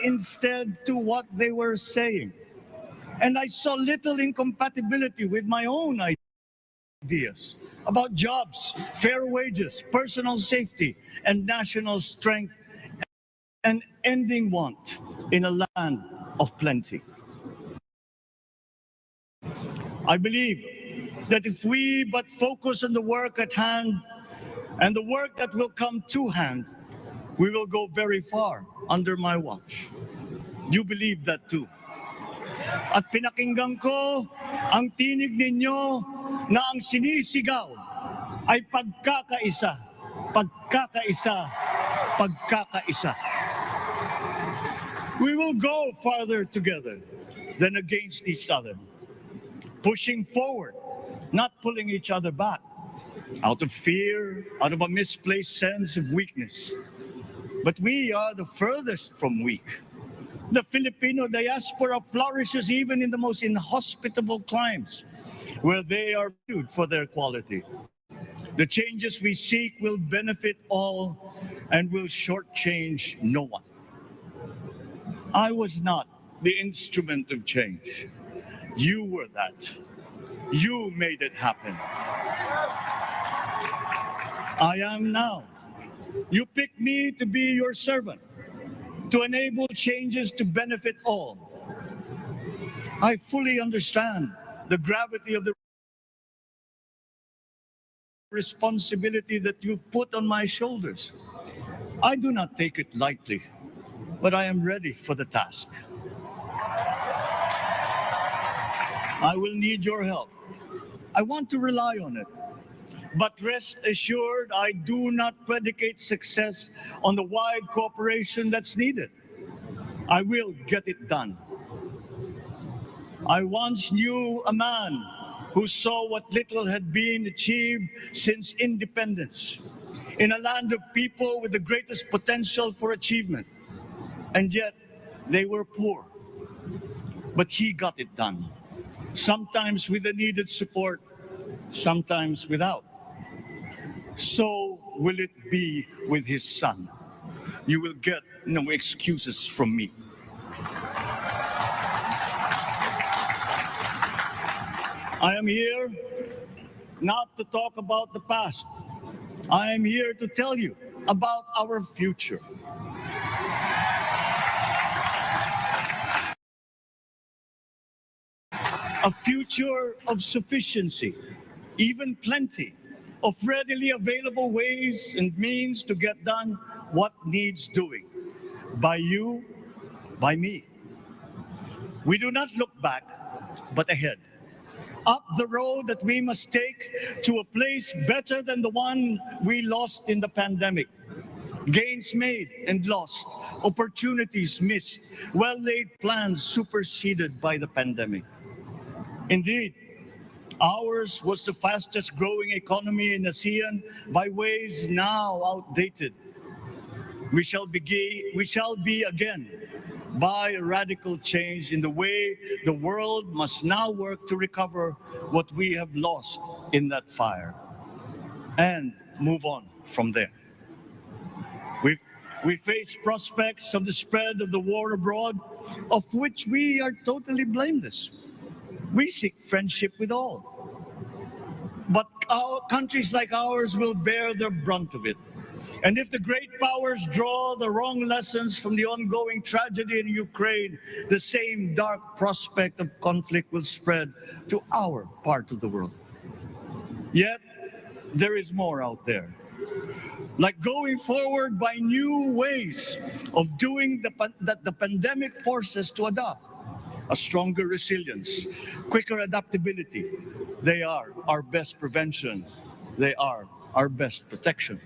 instead to what they were saying. And I saw little incompatibility with my own ideas about jobs, fair wages, personal safety, and national strength, and ending want in a land of plenty. I believe that if we but focus on the work at hand and the work that will come to hand, we will go very far under my watch. You believe that too. At pinakinggan ko ang tinig ninyo na ang sinisigaw ay pagkakaisa, pagkakaisa, pagkakaisa. We will go farther together than against each other, pushing forward, not pulling each other back, out of fear, out of a misplaced sense of weakness. But we are the furthest from weak. The Filipino diaspora flourishes even in the most inhospitable climes, where they are viewed for their quality. The changes we seek will benefit all and will shortchange no one. I was not the instrument of change. You were that. You made it happen. I am now. You picked me to be your servant, to enable changes to benefit all. I fully understand the gravity of the responsibility that you've put on my shoulders. I do not take it lightly, but I am ready for the task. I will need your help. I want to rely on it. But rest assured, I do not predicate success on the wide cooperation that's needed. I will get it done. I once knew a man who saw what little had been achieved since independence in a land of people with the greatest potential for achievement. And yet, they were poor. But he got it done, sometimes with the needed support, sometimes without. So will it be with his son. You will get no excuses from me. I am here not to talk about the past. I am here to tell you about our future. A future of sufficiency, even plenty, of readily available ways and means to get done what needs doing, by you, by me. We do not look back, but ahead, up the road that we must take to a place better than the one we lost in the pandemic. Gains made and lost, opportunities missed, well-laid plans superseded by the pandemic. Indeed, ours was the fastest growing economy in ASEAN by ways now outdated. We shall be again by a radical change in the way the world must now work to recover what we have lost in that fire and move on from there. We face prospects of the spread of the war abroad, of which we are totally blameless. We seek friendship with all. But our countries like ours will bear the brunt of it. And if the great powers draw the wrong lessons from the ongoing tragedy in Ukraine, the same dark prospect of conflict will spread to our part of the world. Yet, there is more out there. Like going forward by new ways of doing that the pandemic forces to adopt. A stronger resilience, quicker adaptability. They are our best prevention. They are our best protection.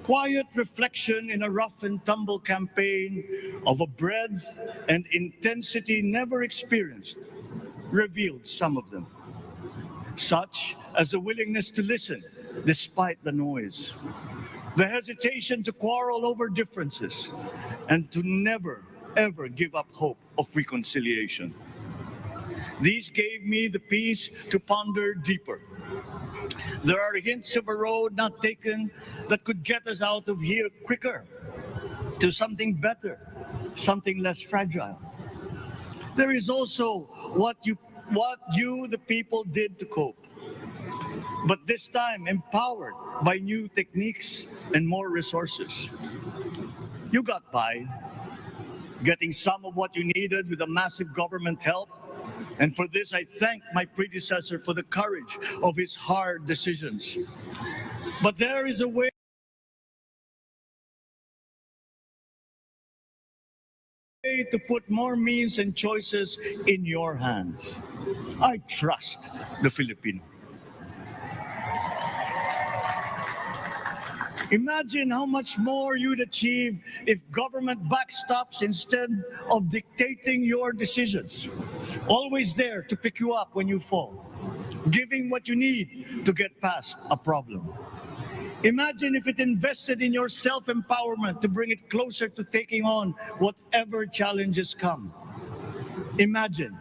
Quiet reflection in a rough and tumble campaign of a breadth and intensity never experienced revealed some of them, such as a willingness to listen despite the noise, the hesitation to quarrel over differences, and to never ever give up hope of reconciliation. These gave me the peace to ponder deeper. There are hints of a road not taken that could get us out of here quicker. to something better, something less fragile. There is also what you, the people, did to cope. But this time, empowered by new techniques and more resources. You got by, getting some of what you needed with a massive government help. And for this, I thank my predecessor for the courage of his hard decisions. But there is a way to put more means and choices in your hands. I trust the Filipino. Imagine how much more you'd achieve if government backstops instead of dictating your decisions. Always there to pick you up when you fall, giving what you need to get past a problem. Imagine if it invested in your self-empowerment to bring it closer to taking on whatever challenges come. Imagine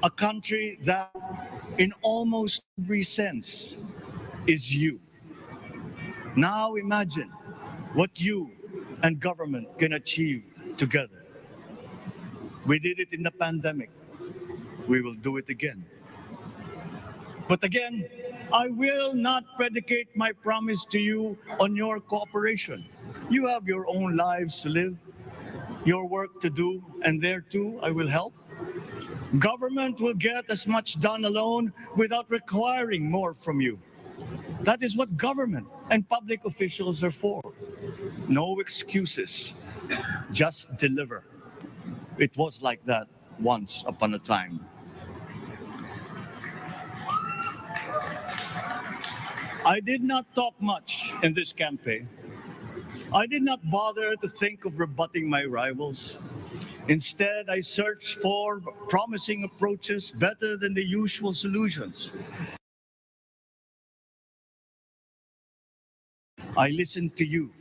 a country that, in almost every sense, is you. Now imagine what you and government can achieve together. We did it in the pandemic. We will do it again. But again, I will not predicate my promise to you on your cooperation. You have your own lives to live, your work to do, and there too I will help. Government will get as much done alone without requiring more from you. That is what government and public officials are for. No excuses, just deliver. It was like that once upon a time. I did not talk much in this campaign. I did not bother to think of rebutting my rivals. Instead, I searched for promising approaches better than the usual solutions. I listened to you.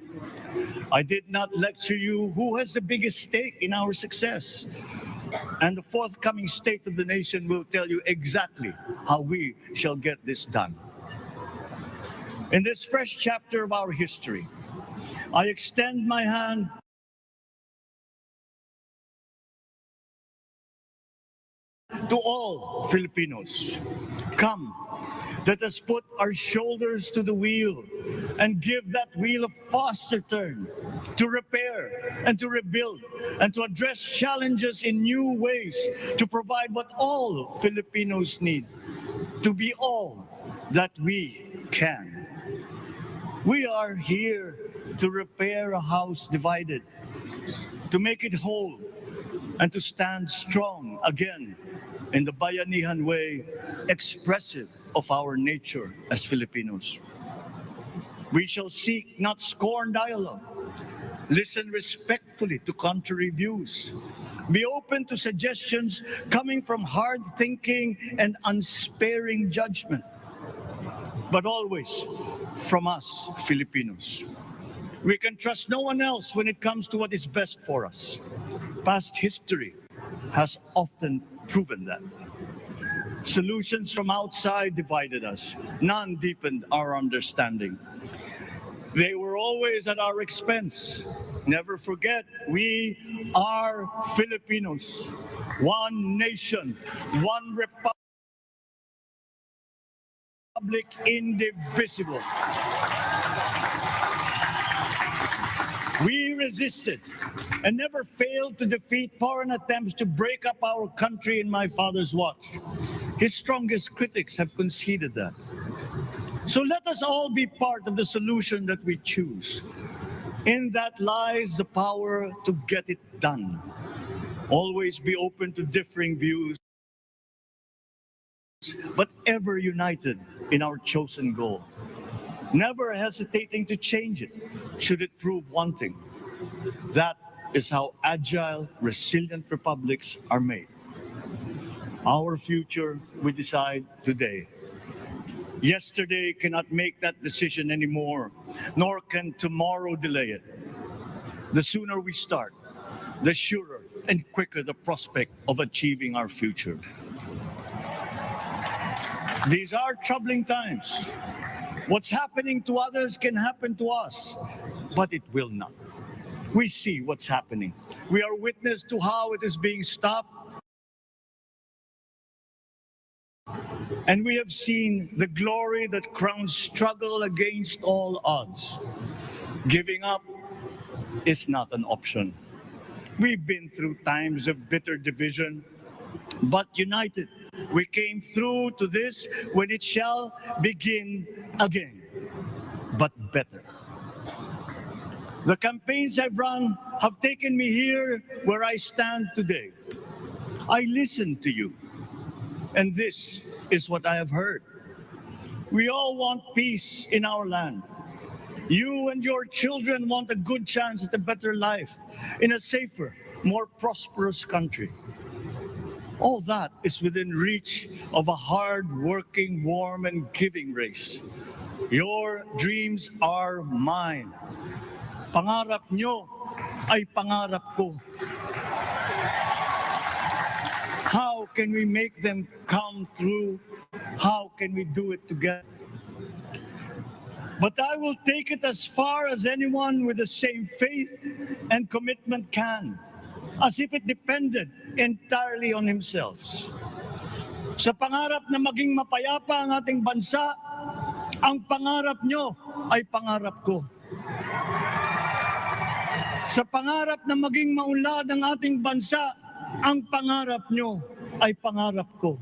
I did not lecture you who has the biggest stake in our success. And the forthcoming State of the Nation will tell you exactly how we shall get this done. In this fresh chapter of our history, I extend my hand to all Filipinos. Come, let us put our shoulders to the wheel and give that wheel a faster turn to repair and to rebuild and to address challenges in new ways, to provide what all Filipinos need, to be all that we can. We are here to repair a house divided, to make it whole, and to stand strong again in the Bayanihan way, expressive of our nature as Filipinos. We shall seek, not scorn, dialogue. Listen respectfully to contrary views. Be open to suggestions coming from hard thinking and unsparing judgment. But always from us, Filipinos. We can trust no one else when it comes to what is best for us. Past history has often proven that. Solutions from outside divided us. None deepened our understanding. They were always at our expense. Never forget, we are Filipinos. One nation, one republic, indivisible. We resisted and never failed to defeat foreign attempts to break up our country in my father's watch. His strongest critics have conceded that. So let us all be part of the solution that we choose. In that lies the power to get it done. Always be open to differing views, but ever united in our chosen goal. Never hesitating to change it, should it prove wanting. That is how agile, resilient republics are made. Our future we decide today. Yesterday cannot make that decision anymore, nor can tomorrow delay it. The sooner we start, the surer and quicker the prospect of achieving our future. These are troubling times. What's happening to others can happen to us, but it will not. We see what's happening. We are witness to how it is being stopped. And we have seen the glory that crowns struggle against all odds. Giving up is not an option. We've been through times of bitter division, but united, we came through to this when it shall begin again, but better. The campaigns I've run have taken me here where I stand today. I listened to you, and this is what I have heard. We all want peace in our land. You and your children want a good chance at a better life in a safer, more prosperous country. All that is within reach of a hard-working, warm, and giving race. Your dreams are mine. Pangarap nyo ay pangarap ko. How can we make them come true? How can we do it together? But I will take it as far as anyone with the same faith and commitment can, as if it depended entirely on himself. Sa pangarap na maging mapayapa ang ating bansa, ang pangarap nyo ay pangarap ko. Sa pangarap na maging maunlad ang ating bansa, ang pangarap nyo ay pangarap ko.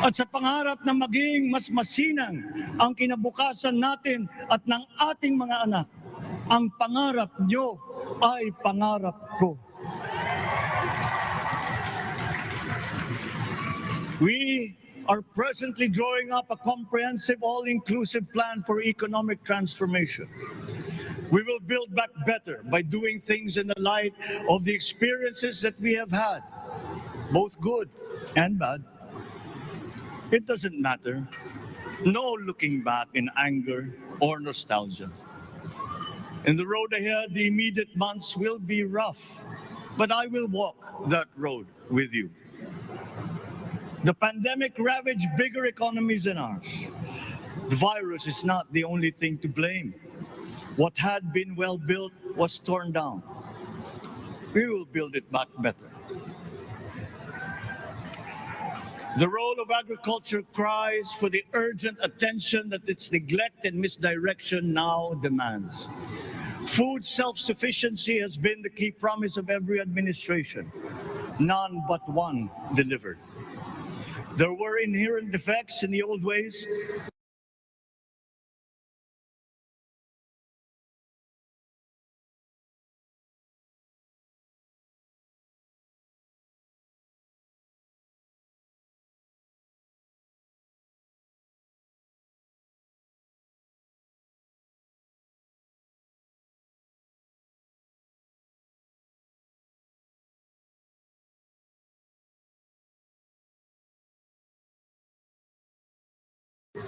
At sa pangarap na maging mas masinang ang kinabukasan natin at ng ating mga anak, ang pangarap nyo ay pangarap ko. We are presently drawing up a comprehensive, all-inclusive plan for economic transformation. We will build back better by doing things in the light of the experiences that we have had, both good and bad. It doesn't matter. No looking back in anger or nostalgia. In the road ahead, the immediate months will be rough, but I will walk that road with you. The pandemic ravaged bigger economies than ours. The virus is not the only thing to blame. What had been well built was torn down. We will build it back better. The role of agriculture cries for the urgent attention that its neglect and misdirection now demands. Food self-sufficiency has been the key promise of every administration. None but one delivered. There were inherent defects in the old ways.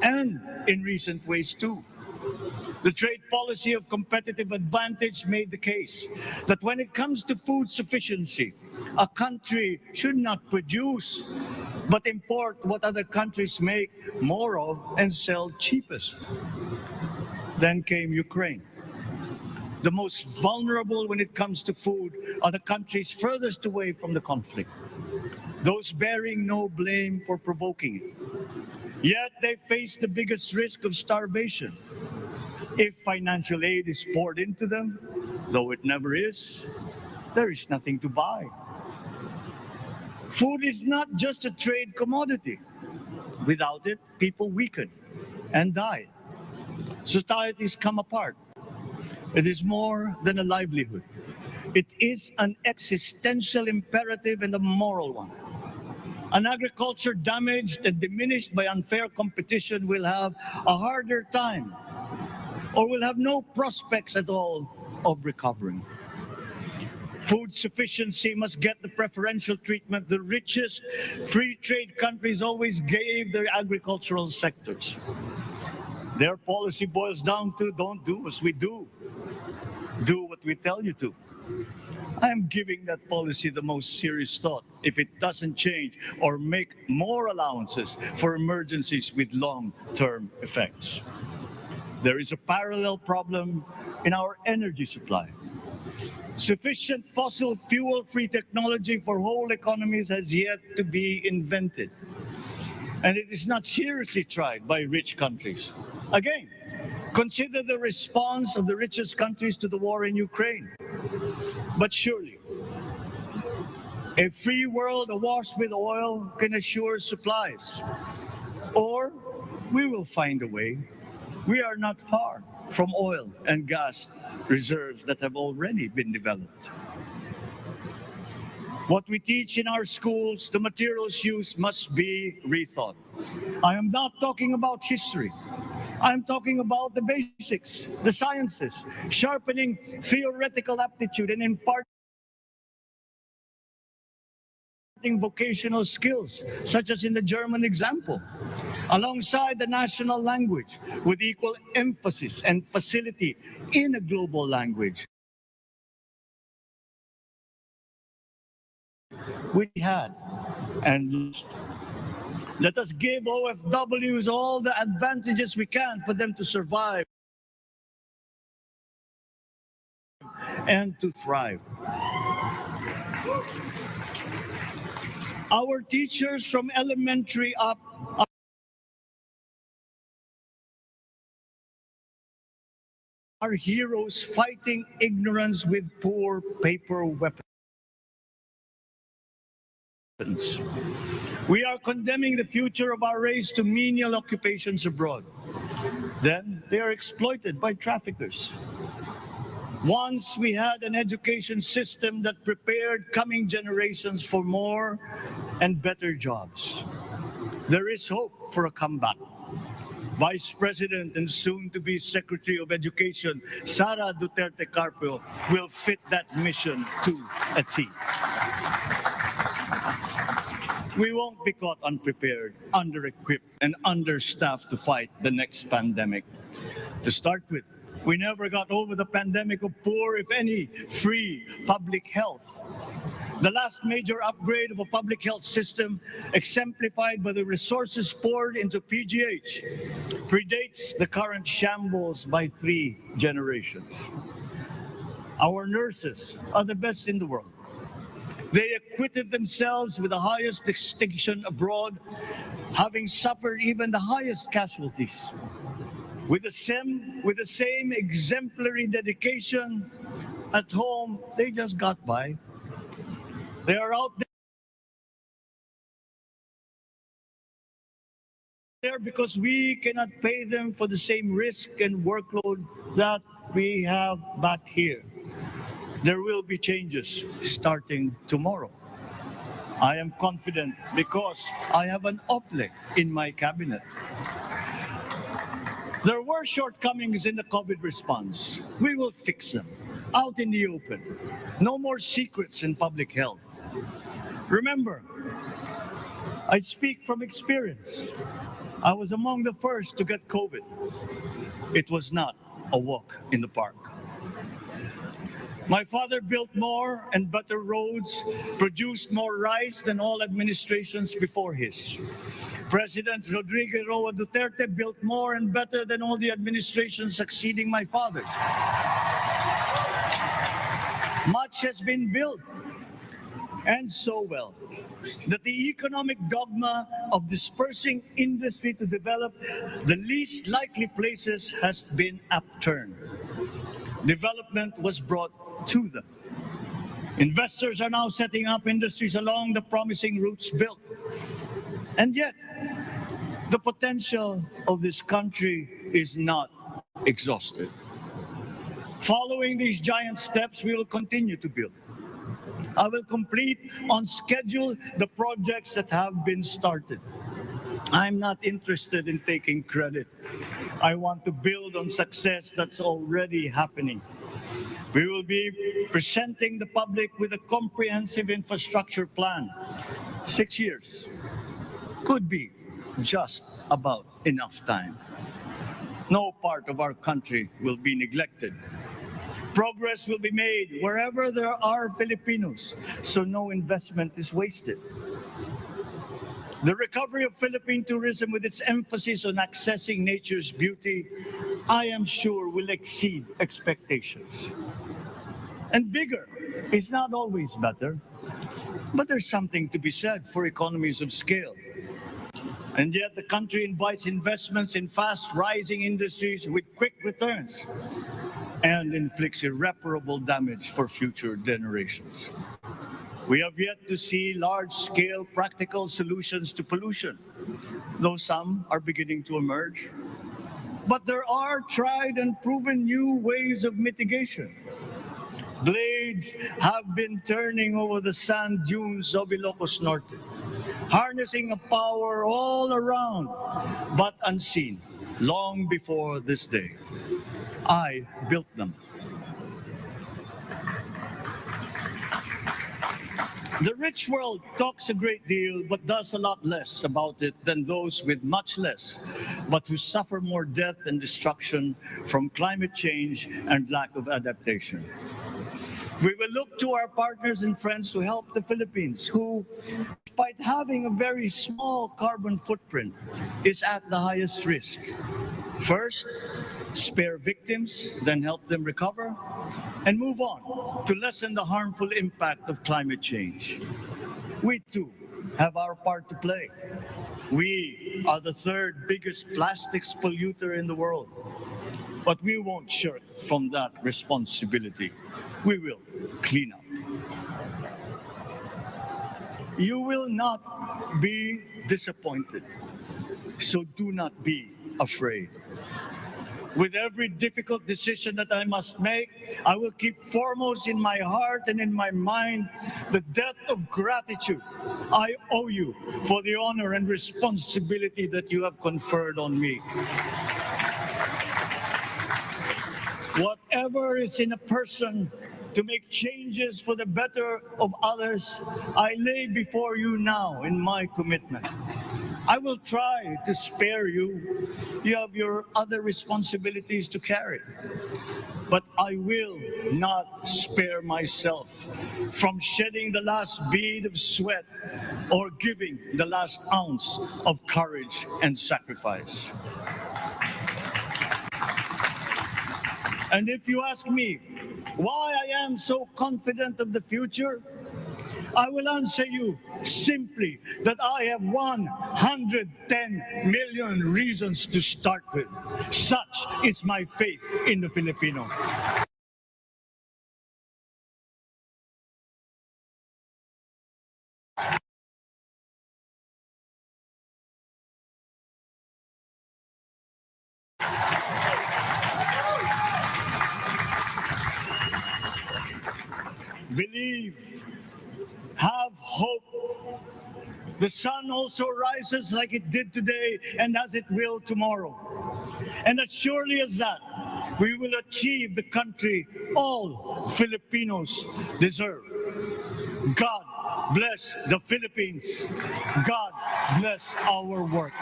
And in recent ways too. The trade policy of competitive advantage made the case that when it comes to food sufficiency, a country should not produce, but import what other countries make more of and sell cheapest. Then came Ukraine. The most vulnerable when it comes to food are the countries furthest away from the conflict, those bearing no blame for provoking it. Yet they face the biggest risk of starvation. If financial aid is poured into them, though it never is, there is nothing to buy. Food is not just a trade commodity. Without it, people weaken and die. Societies come apart. It is more than a livelihood. It is an existential imperative and a moral one. An agriculture damaged and diminished by unfair competition will have a harder time or will have no prospects at all of recovering. Food sufficiency must get the preferential treatment the richest free trade countries always gave their agricultural sectors. Their policy boils down to don't do as we do. Do what we tell you to. I am giving that policy the most serious thought if it doesn't change or make more allowances for emergencies with long-term effects. there is a parallel problem in our energy supply. Sufficient fossil fuel-free technology for whole economies has yet to be invented. And it is not seriously tried by rich countries. Again, consider the response of the richest countries to the war in Ukraine. But surely, a free world awash with oil can assure supplies. Or we will find a way. We are not far from oil and gas reserves that have already been developed. What we teach in our schools, the materials used must be rethought. I am not talking about history. I'm talking about the basics, the sciences, sharpening theoretical aptitude and imparting vocational skills, such as in the German example, alongside the national language, with equal emphasis and facility in a global language. We had, and let us give OFWs all the advantages we can for them to survive and to thrive. Our teachers from elementary up are heroes fighting ignorance with poor paper weapons. We are condemning the future of our race to menial occupations abroad. Then they are exploited by traffickers. Once we had an education system that prepared coming generations for more and better jobs. There is hope for a comeback. Vice President and soon-to-be Secretary of Education, Sara Duterte Carpio, will fit that mission to a T. We won't be caught unprepared, under-equipped, and understaffed to fight the next pandemic. To start with, we never got over the pandemic of poor, if any, free public health. The last major upgrade of a public health system, exemplified by the resources poured into PGH, predates the current shambles by 3 generations. Our nurses are the best in the world. They acquitted themselves with the highest distinction abroad, having suffered even the highest casualties. With the same exemplary dedication at home, they just got by. They are out there because we cannot pay them for the same risk and workload that we have back here. There will be changes starting tomorrow. I am confident because I have an OPLE in my cabinet. There were shortcomings in the COVID response. We will fix them out in the open. No more secrets in public health. Remember, I speak from experience. I was among the first to get COVID. It was not a walk in the park. My father built more and better roads, produced more rice than all administrations before his. President Rodrigo Roa Duterte built more and better than all the administrations succeeding my father's. Much has been built, and so well, that the economic dogma of dispersing industry to develop the least likely places has been upturned. Development was brought to them. Investors are now setting up industries along the promising routes built. And yet, the potential of this country is not exhausted. Following these giant steps, we will continue to build. I will complete on schedule the projects that have been started. I'm not interested in taking credit. I want to build on success that's already happening. We will be presenting the public with a comprehensive infrastructure plan. 6 years could be just about enough time. No part of our country will be neglected. Progress will be made wherever there are Filipinos, so no investment is wasted. The recovery of Philippine tourism, with its emphasis on accessing nature's beauty, I am sure will exceed expectations. And bigger is not always better, but there's something to be said for economies of scale. And yet the country invites investments in fast-rising industries with quick returns and inflicts irreparable damage for future generations. We have yet to see large-scale practical solutions to pollution, though some are beginning to emerge. But there are tried and proven new ways of mitigation. Blades have been turning over the sand dunes of Ilocos Norte, harnessing a power all around, but unseen, long before this day. I built them. The rich world talks a great deal, but does a lot less about it than those with much less, but who suffer more death and destruction from climate change and lack of adaptation. We will look to our partners and friends to help the Philippines, who, despite having a very small carbon footprint, is at the highest risk. First, spare victims, then help them recover, and move on to lessen the harmful impact of climate change. We too have our part to play. We are the third biggest plastics polluter in the world, but we won't shirk from that responsibility. We will clean up. You will not be disappointed, so do not be afraid. With every difficult decision that I must make, I will keep foremost in my heart and in my mind the debt of gratitude I owe you for the honor and responsibility that you have conferred on me. Whatever is in a person to make changes for the better of others, I lay before you now in my commitment. I will try to spare you. You have your other responsibilities to carry. But I will not spare myself from shedding the last bead of sweat or giving the last ounce of courage and sacrifice. And if you ask me why I am so confident of the future, I will answer you simply that I have 110 million reasons to start with. Such is my faith in the Filipino. Believe, have hope. The sun also rises like it did today and as it will tomorrow. And as surely as that, we will achieve the country all Filipinos deserve. God bless the Philippines. God bless our work.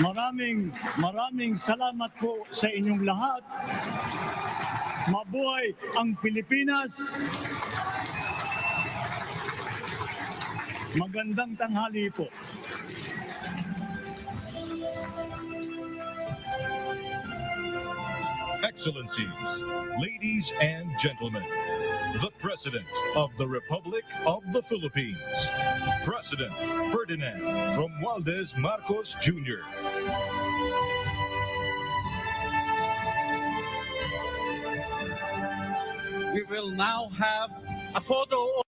Maraming salamat po sa inyong lahat. Mabuhay ang Pilipinas. Magandang tanghali po. Excellencies, ladies and gentlemen, the President of the Republic of the Philippines, President Ferdinand Romualdez Marcos Jr. We will now have a photo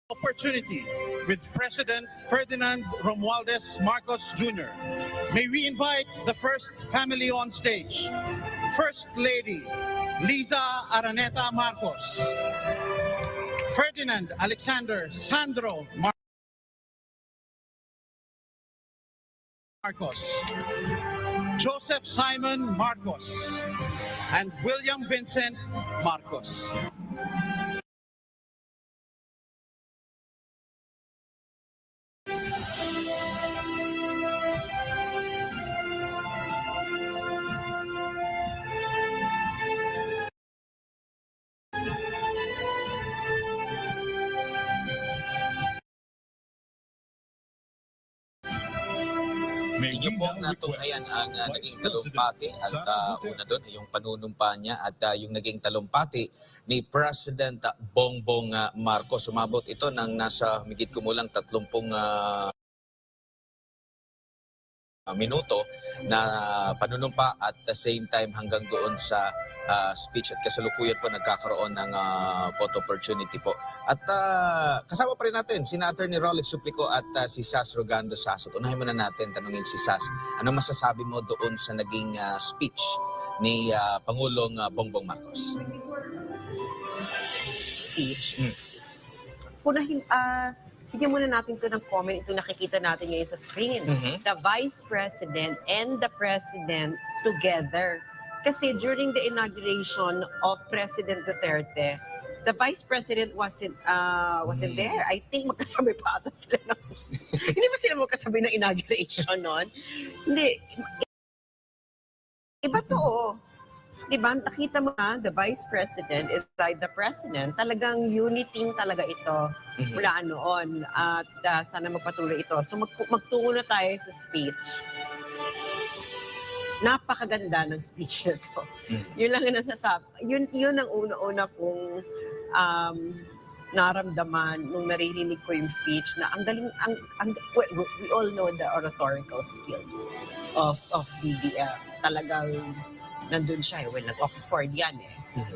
opportunity with President Ferdinand Romualdez Marcos Jr. May we invite the first family on stage. First Lady Liza Araneta Marcos, Ferdinand Alexander Sandro Marcos, Joseph Simon Marcos, and William Vincent Marcos. Inyo pong natunghayan ang naging talumpati at una doon ay yung panunumpa niya at yung naging talumpati ni President Bongbong Marcos. Sumabot ito ng nasa higit kumulang 30 minuto na panunumpa at the same time hanggang doon sa speech at kasalukuyan po nagkakaroon ng photo opportunity po. At kasama pa rin natin si Attorney Rolex Suplico at si Sas Rogando Sasot. Unahin muna natin tanungin si Sas, ano masasabi mo doon sa naging speech ni Pangulong Bongbong Marcos? Speech. Bigyan muna natin ito ng comment, ito nakikita natin ngayon sa screen. The Vice President and the President together. Kasi during the inauguration of President Duterte, the Vice President wasn't there. I think magkasabay pa ata sila. Hindi ba sila magkasabay ng inauguration noon? Hindi. Iba to. Diba, nakita mo na, the Vice President is like the President, talagang uniting talaga ito mula noon at sana magpatuloy ito. So magtungo na tayo sa speech. Napakaganda ng speech na to. Yun lang ang nasasabi. Yun ang una-una kong naramdaman nung naririnig ko yung speech na ang galing, we all know the oratorical skills of BBM. Talagang nandun siya Well, nag-Oxford yan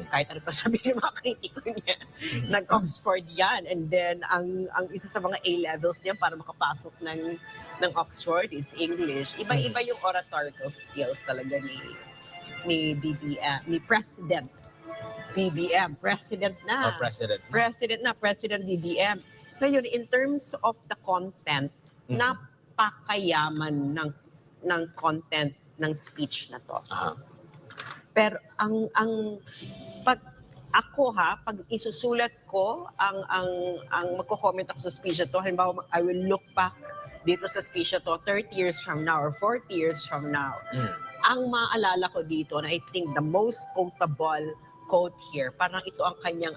Kahit ano pa sabihin ng mga kritiko niya, nag-Oxford yan. And then, ang isa sa mga A-levels niya para makapasok ng Oxford is English. Iba-iba yung oratorical skills talaga ni BBM, ni President BBM. President na. President BBM. Ngayon, in terms of the content, napakayaman ng content ng speech na to. Pero pag isusulat ko ang magko-comment ako sa speech na to, halimbawa I will look back dito sa speech na to 30 years from now or 40 years from now. Ang maaalala ko dito na I think the most quotable quote here, parang ito ang kanyang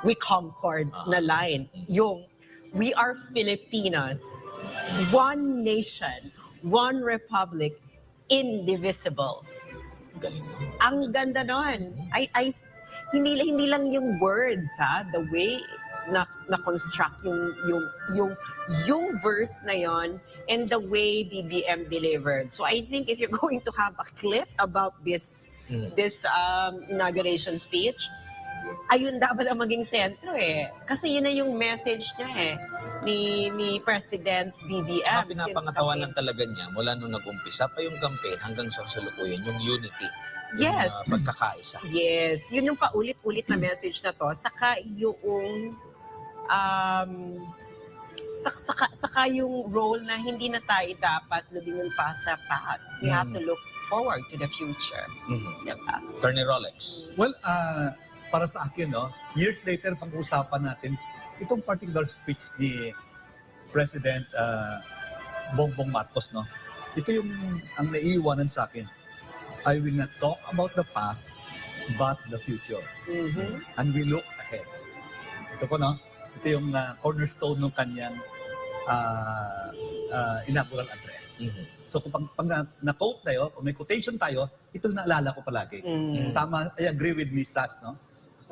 we conquered na line. Yung we are Filipinos, one nation, one republic, indivisible. Ang ganda nun. Hindi lang yung words, the way na construct yung verse na yon and the way BBM delivered. So I think if you're going to have a clip about this inauguration speech, ayun dapat ang maging sentro Kasi yun na yung message niya ni President BBM. Pinapangatawanan talaga niya mula nung nag-umpisa pa yung campaign hanggang sa kasalukuyan, yung unity. Yes. Yung pagkakaisa. Yes. Yun yung paulit-ulit na message na to. Saka yung saka yung role na hindi na tayo dapat lumingon pa sa past. We have to look forward to the future. Attorney Rolex. Well, para sa akin, years later, pag-uusapan natin itong particular speech ni President Bongbong Marcos, Ito yung ang naiiwanan sa akin. I will not talk about the past, but the future. And we look ahead. Ito po, Ito yung cornerstone ng kanyang inaugural address. So kung pag na-quote tayo, o may quotation tayo, ito naalala ko palagi. Tama, I agree with Ms. Sas,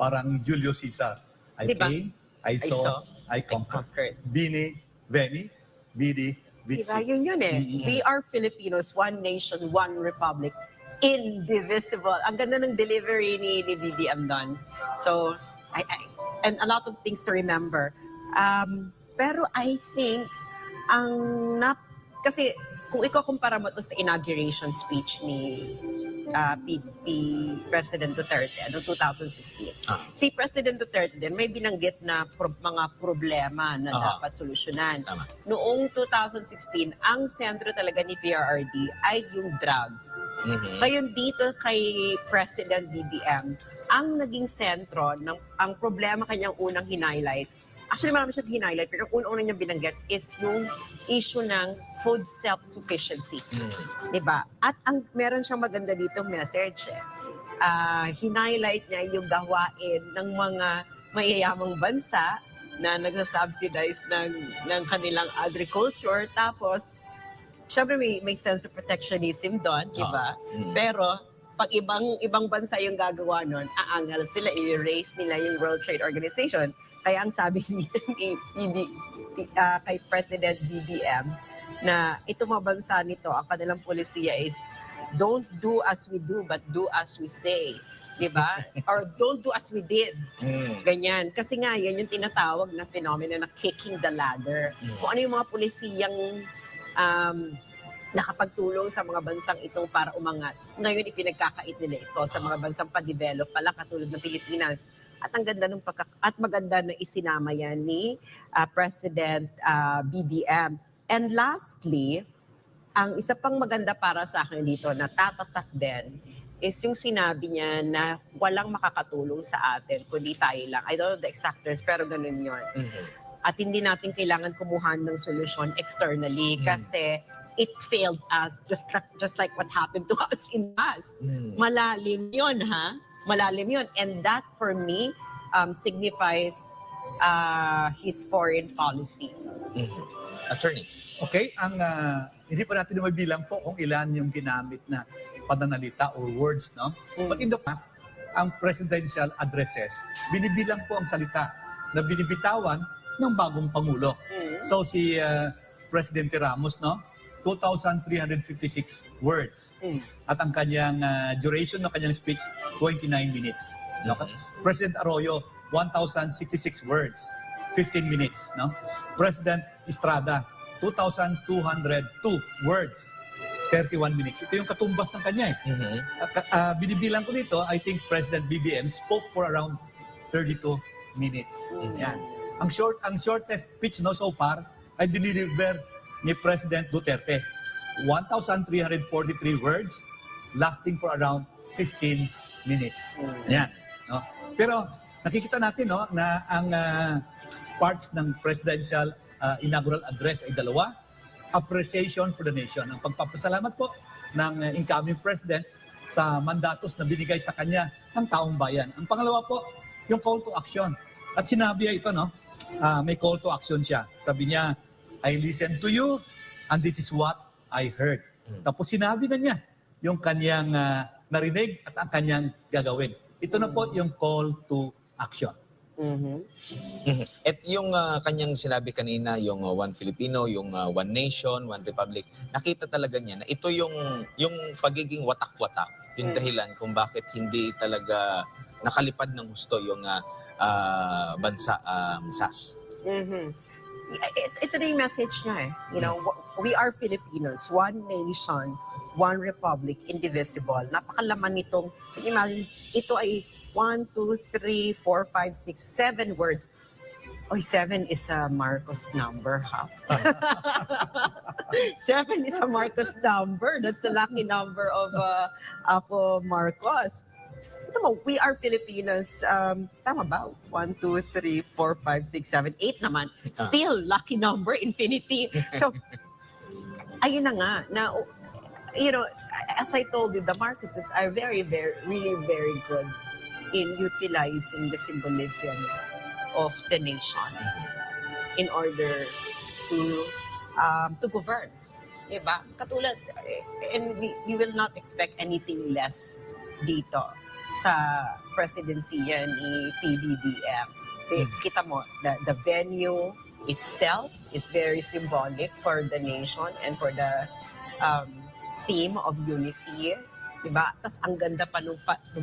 Parang Julius Caesar. I came, I saw, I conquered. Bini, Veni, Vidi, Vici. Diba? Yun We are Filipinos, one nation, one republic, indivisible. Ang ganda ng delivery ni BBM doon. So, and a lot of things to remember. Pero I think, kasi kung ikukumpara mo to sa inauguration speech ni President Duterte noong 2016. Si President Duterte din may binanggit na mga problema na dapat solusyonan. Noong 2016, ang sentro talaga ni PRRD ay yung drugs. Ngayon dito kay President BBM, ang naging sentro, ang problema kanyang unang highlight. Actually, marami siyang highlight, pero ang una-una niyang binanggit is yung issue ng food self-sufficiency. Diba? At meron siyang maganda dito message. Hinighlight niya yung gawain ng mga mayayamang bansa na nagsasubsidize ng kanilang agriculture. Tapos, syempre may sense of protectionism doon, di ba? Pero, pag ibang bansa yung gagawa nun, aangal sila, i-raise nila yung World Trade Organization. Kaya ang sabi dito kay President BBM, na itong mga bansa nito, ang kanilang polisiya is, don't do as we do, but do as we say. Diba? Or don't do as we did. Ganyan. Kasi nga, yan yung tinatawag na phenomena na kicking the ladder. Kung ano yung mga pulisiyang nakapagtulong sa mga bansang itong para umangat. Ngayon, ipinagkakait nila ito sa mga bansang pa-develop pala, katulad ng Pilipinas. At ang ganda at maganda na isinama yan ni President BBM. And lastly, ang isa pang maganda para sa akin dito na tatatak din is yung sinabi niya na walang makakatulong sa atin, kundi tayo lang. I don't know the exact terms, pero ganun yun. At hindi natin kailangan kumuha ng solusyon externally kasi it failed us, just like what happened to us in us. Malalim yun, ha? Malalim yun. And that, for me, signifies his foreign policy. Attorney. Okay, hindi pa natin mabilang po kung ilan yung ginamit na pananalita or words, no? But in the past, ang presidential addresses, binibilang po ang salita na binibitawan ng bagong Pangulo. So si Presidente Ramos, no? 2,356 words. At ang kanyang duration ng kanyang speech, 29 minutes. No? President Arroyo, 1,066 words, 15 minutes. No? President Estrada, 2,202 words, 31 minutes. Ito yung katumbas ng kanya. Binibilang ko dito, I think President BBM spoke for around 32 minutes. Yan. Ang shortest speech no so far ay diniliver ni President Duterte. 1,343 words, lasting for around 15 minutes. Yan. No? Pero nakikita natin no, na ang parts ng presidential inaugural address ay dalawa. Appreciation for the nation. Ang pagpapasalamat po ng incoming president sa mandatos na binigay sa kanya ng taong bayan. Ang pangalawa po, yung call to action. At sinabi niya ito, no? May call to action siya. Sabi niya, I listened to you and this is what I heard. Tapos sinabi na niya yung kanyang narinig at ang kanyang gagawin. Ito na po yung call to action. At yung kanyang sinabi kanina, yung One Filipino, yung One Nation, One Republic, nakita talaga niya na ito yung pagiging watak-watak, yung dahilan kung bakit hindi talaga nakalipad ng gusto yung bansa SAS. Ito na yung message niya eh. You know, we are Filipinos, one nation, one republic, indivisible. Napakalaman nitong, imagine, ito ay 1, 2, 3, 4, 5, 6, 7 words. Oy, 7 is a Marcos number, ha? 7 is a Marcos number. That's the lucky number of Apo Marcos. Ito mo, we are Filipinos. Tama ba? 1, 2, 3, 4, 5, 6, 7, 8 naman. Still, lucky number, infinity. So, ayun na nga. Now, you know, as I told you, the Marcoses are very, really very good in utilizing the symbolism of the nation in order to govern. Diba? Katulad, and we will not expect anything less dito sa presidency ni PBBM. Kita mo, the venue itself is very symbolic for the nation and for the theme of unity. Diba? Tapos ang ganda pa nung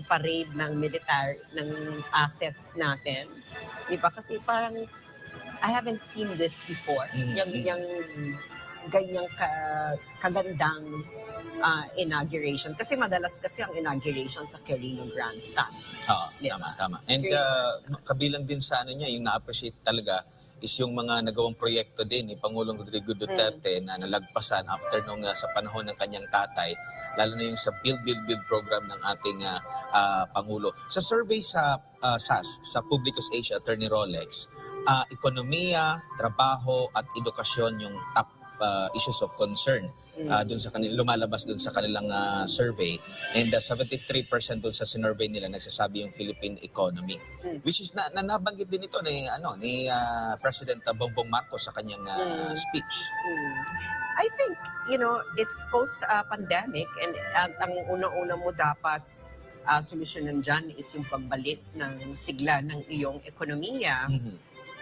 parade ng military, ng assets natin. Diba? Kasi parang, I haven't seen this before. Yung ganyang kagandang inauguration. Kasi madalas kasi ang inauguration sa Quirino Grandstand. Oo, Diba? tama. And kabilang din sa niya, yung na-appreciate talaga is yung mga nagawang proyekto din ni Pangulong Rodrigo Duterte na nalagpasan after nung sa panahon ng kanyang tatay, lalo na yung sa Build program ng ating Pangulo. Sa survey sa SAS, sa Publicus Asia, Attorney Rolex, ekonomiya, trabaho at edukasyon yung top issues of concern dun sa lumalabas dun sa kanilang survey, and 73% dun sa sinurvey nila nagsasabi yung Philippine economy, which is nabanggit din ito ni President Bongbong Marcos sa kanyang speech. I think, it's post-pandemic, and ang una-una mo dapat solusyonan dyan is yung pagbalik ng sigla ng iyong ekonomiya.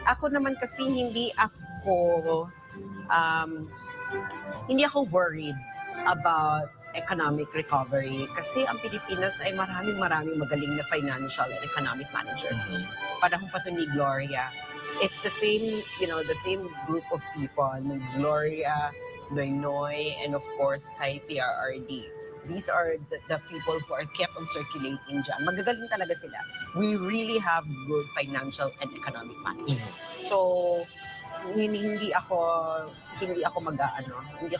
Ako naman kasi hindi ako worried about economic recovery kasi ang Pilipinas ay maraming magaling na financial and economic managers. Panahon pa to ni Gloria. It's the same, the same group of people, Gloria, Noy, and of course kay PRRD. These are the people who are kept on circulating dyan. Magagaling talaga sila. We really have good financial and economic management. So, hindi ako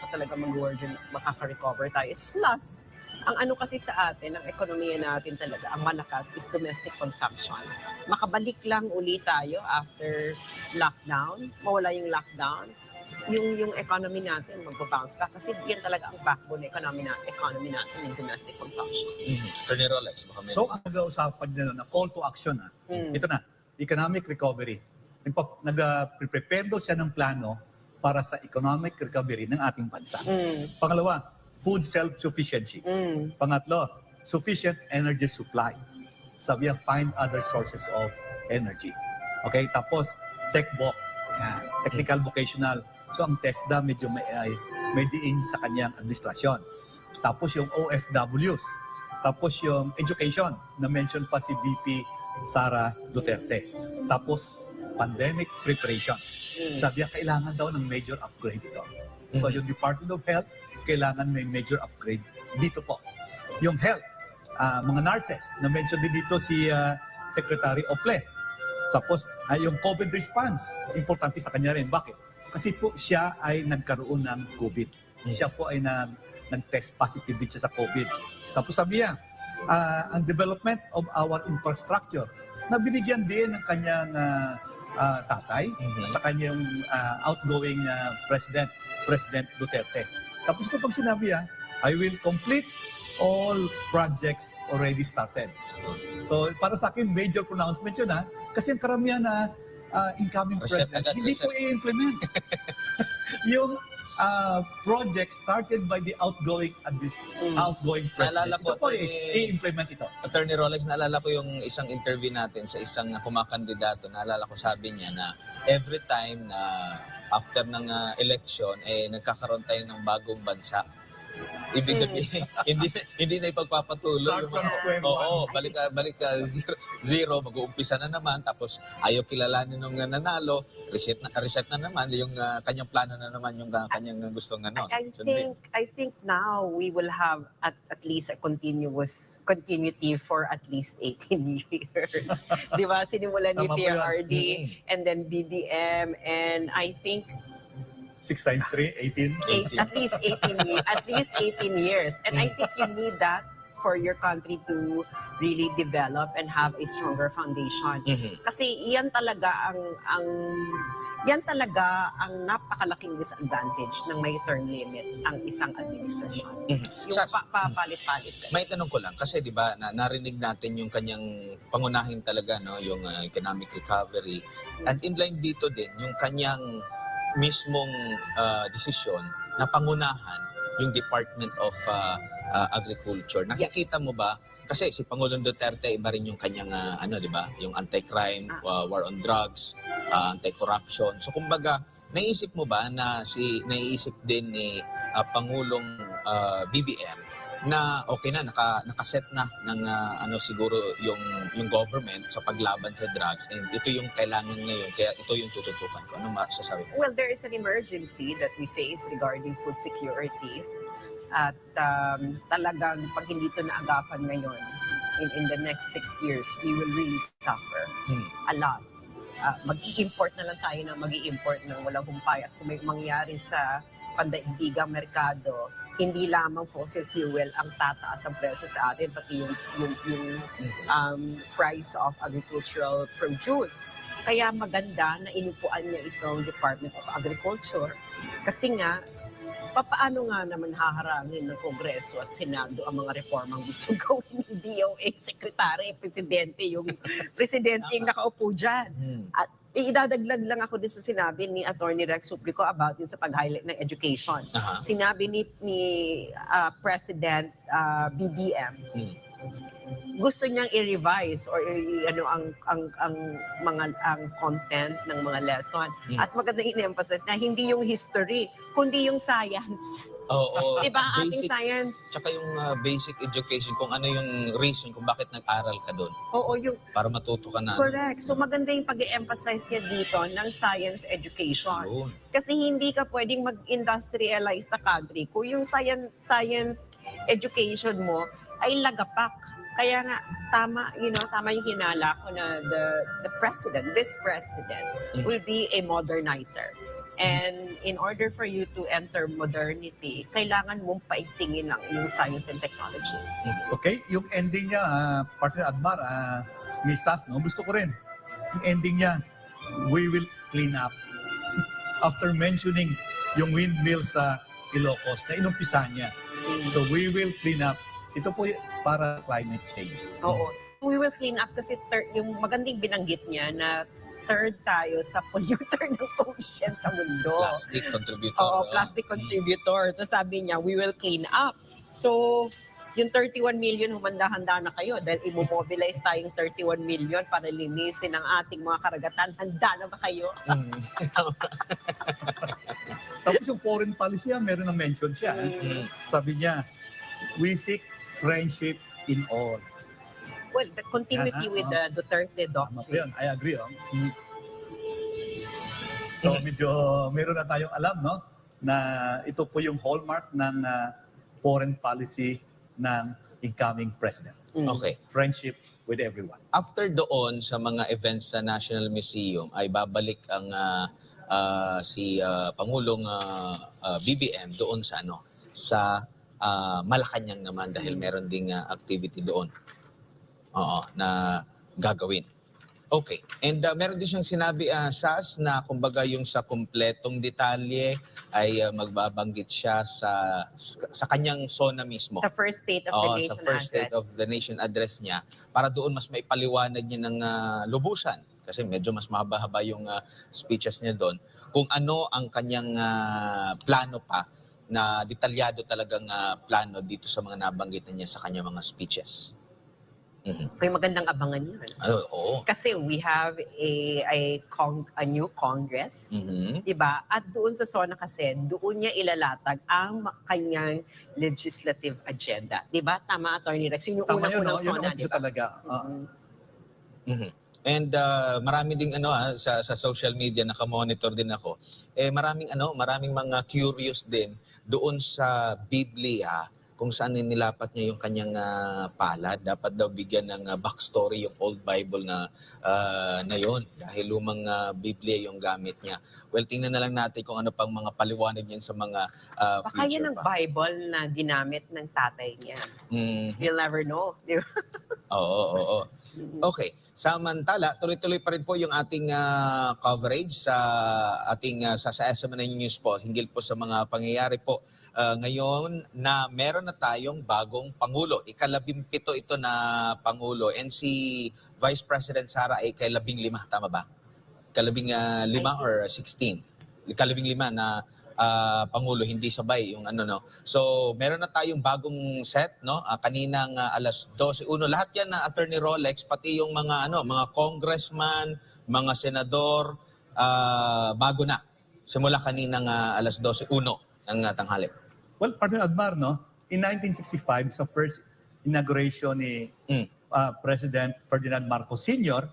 talaga mag-worry dyan, makaka-recover tayo. Plus, ang kasi sa atin, ang ekonomiya natin talaga, ang malakas is domestic consumption. Makabalik lang ulit tayo after lockdown, mawala yung lockdown, yung economy natin magbabounce back kasi yan talaga ang backbone ng economy natin, yung domestic consumption. Attorney Rolex, baka So, ang nag-uusapan niya na call to action, ito na, economic recovery. Nag-prepare daw siya ng plano para sa economic recovery ng ating bansa. Pangalawa, food self-sufficiency. Pangatlo, sufficient energy supply. Sabi niya, find other sources of energy. Okay, tapos tech-voc. Technical vocational. So ang TESDA medyo may diin sa kanyang administrasyon. Tapos yung OFWs. Tapos yung education na mention pa si VP Sara Duterte. Tapos pandemic preparation. Sabi niya, kailangan daw ng major upgrade ito. So yung Department of Health, kailangan may major upgrade dito po. Yung health, mga nurses, na mention din dito si Secretary Ople. Tapos yung COVID response, importante sa kanya rin. Bakit? Kasi po siya ay nagkaroon ng COVID. Siya po ay nag-test positive din siya sa COVID. Tapos sabi niya, ang development of our infrastructure, na binigyan din ng kanyang tatay at sa kanyang outgoing President Duterte. Tapos ito pag sinabi I will complete all projects already started. So para sa akin, major pronouncement yun kasi ang karamihan na incoming president, hindi po i-implement. Yung project started by the outgoing president. Ito po i-implement ito. Attorney Rolex, naalala ko yung isang interview natin sa isang kumakandidato. Naalala ko sabi niya na every time na after ng election, nagkakaroon tayo ng bagong bansa. Ibig sabihin, hindi na ipagpapatuloy. Start from square one. Oo, balik ka zero, mag-uumpisa na naman, tapos ayaw kilalanin nung nanalo, reset na naman, yung kanyang plano na naman, yung kanyang gustong I think now we will have at least a continuity for at least 18 years. Di ba? Sinimulan ni PRRD, and then BBM, and I think 6 times 3, 18? At least 18 years. And I think you need that for your country to really develop and have a stronger foundation. Kasi yan talaga ang napakalaking disadvantage ng may term limit ang isang administrasyon. Yung papalit-palit. May tanong ko lang kasi 'di ba narinig natin yung kanyang pangunahin talaga yung economic recovery, and in line dito din yung kanyang mismong desisyon na pangunahan yung Department of Agriculture. Nakikita mo ba? Kasi si Pangulong Duterte, iba rin yung kanyang, di ba? Yung anti-crime, war on drugs, anti-corruption. So kumbaga, naisip mo ba na naiisip din ni Pangulong BBM na okay na, nakaset na ng siguro yung government sa paglaban sa drugs, and ito yung kailangan ngayon, kaya ito yung tututukan ko. Ano masasabi mo? Well, there is an emergency that we face regarding food security, at talagang pag hindi ito naagapan ngayon, in the next 6 years, we will really suffer a lot. Mag-i-import na lang tayo mag-i-import ng walang humpay, at kung may mangyari sa pandaigdigang merkado, hindi lamang fossil fuel ang tataas ang presyo sa atin, pati yung price of agricultural produce. Kaya maganda na inupuan niya itong Department of Agriculture kasi nga, papaano nga naman haharangin ng Kongreso at Senado ang mga reformang gusto gawin ng DOA Secretary, Presidente, yung Presidente yung nakaupo dyan. At idadaglag lang ako din sa sinabi ni Attorney Rex Suplico about yun sa pag-highlight ng education. Sinabi ni President BBM, gusto niyang i-revise or ang content ng mga lesson. At maganda i-emphasize na hindi yung history, kundi yung science. Oo. Diba? Ating Basic, science. tsaka yung basic education, kung ano yung reason kung bakit nag-aral ka doon. Oo, yung Para matuto ka na. correct. So maganda yung pag-emphasize niya dito ng science education. Yun. Kasi hindi ka pwedeng mag-industrialize the country kung yung science education mo ay lagapak. Kaya nga, tama yung hinala ko na this president will be a modernizer. And in order for you to enter modernity, kailangan mong paigtingin lang yung science and technology. Okay, yung ending niya, Partner Admar, Miss Sas, no? Gusto ko rin. Yung ending niya, we will clean up. After mentioning yung windmill sa Ilocos, na inumpisa niya. So we will clean up. Ito po para climate change. Oo. We will clean up kasi yung magandang binanggit niya na third tayo sa polluter ng ocean sa mundo. Plastic contributor. Oo, plastic contributor. Tapos sabi niya, we will clean up. So, yung 31 million, humanda-handa na kayo dahil i-mobilize tayong 31 million para linisin ang ating mga karagatan. Handa na ba kayo? Tapos yung foreign policy, meron na mention siya. Sabi niya, we seek friendship in all. Well, the continuity with the Duterte doctrine. I agree. So medyo meron na tayong alam, no? Na ito po yung hallmark ng foreign policy ng incoming president. Okay. Friendship with everyone. After doon sa mga events sa National Museum ay babalik ang si Pangulong BBM doon sa sa Malacanang naman dahil meron ding activity doon. Na gagawin. Okay. And meron din siyang sinabi SAS na kumbaga yung sa kumpletong detalye ay magbabanggit siya sa kanyang SONA mismo. Sa first State of the Nation Sa first State of the Nation address niya para doon mas maipaliwanag niya ng lubusan kasi medyo mas mahaba-haba yung speeches niya doon kung ano ang kanyang plano pa na detalyado talagang plano dito sa mga nabanggit niya sa kanyang mga speeches. Kaya magandang abangan yun. Oo. Kasi we have a new Congress, diba? At doon sa SONA kasi, doon niya ilalatag ang kanyang legislative agenda. Diba? Tama, Attorney Rex? Yung unang-unang SONA, diba? Talaga. And marami ding sa social media nakamonitor din ako. Maraming mga curious din doon sa Biblia kung saan nilapat niya yung kanyang palad. Dapat daw bigyan ng backstory yung old Bible na yon dahil lumang Biblia yung gamit niya. Well, tingnan na lang natin kung ano pang mga paliwanag niyan sa mga Baka future yan ang pa. Bible na ginamit ng tatay niya. You'll never know. Di ba? Oo. Okay. Samantala, tuloy-tuloy pa rin po yung ating coverage sa ating sa SMNA News po hinggil po sa mga pangyayari po ngayon na meron na tayong bagong Pangulo. Ika-17 ito na Pangulo. And si Vice President Sara ay ika-15, tama ba? Ika-15 or 16? Ika-15 na Pangulo, hindi sabay yung So, meron na tayong bagong set, no? Kaninang alas 12:01. Lahat yan na Attorney Rolex, pati yung mga mga congressman, mga senador, bago na. Simula kaninang alas 12:01 ng tanghali. Well, Partner Admar, no? In 1965, sa first inauguration ni President Ferdinand Marcos Sr.,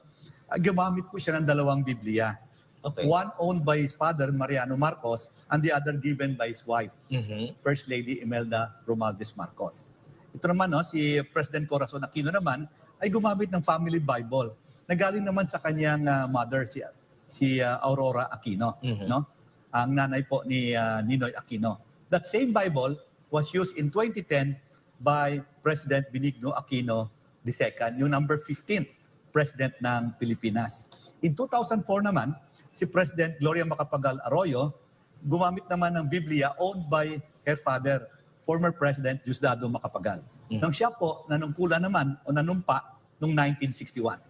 gumamit po siya ng dalawang Biblia. Okay. One owned by his father, Mariano Marcos, and the other given by his wife, First Lady Imelda Romualdez Marcos. Ito naman, si President Corazon Aquino naman, ay gumamit ng family Bible. Nagaling naman sa kanyang mother, si Aurora Aquino. No? Ang nanay po ni Ninoy Aquino. That same Bible was used in 2010 by President Benigno Aquino II, yung number 15. President ng Pilipinas. In 2004 naman, si President Gloria Macapagal Arroyo gumamit naman ng Biblia owned by her father, former President Diosdado Macapagal. Nang siya po nanungkulan naman o nanumpa noong 1961.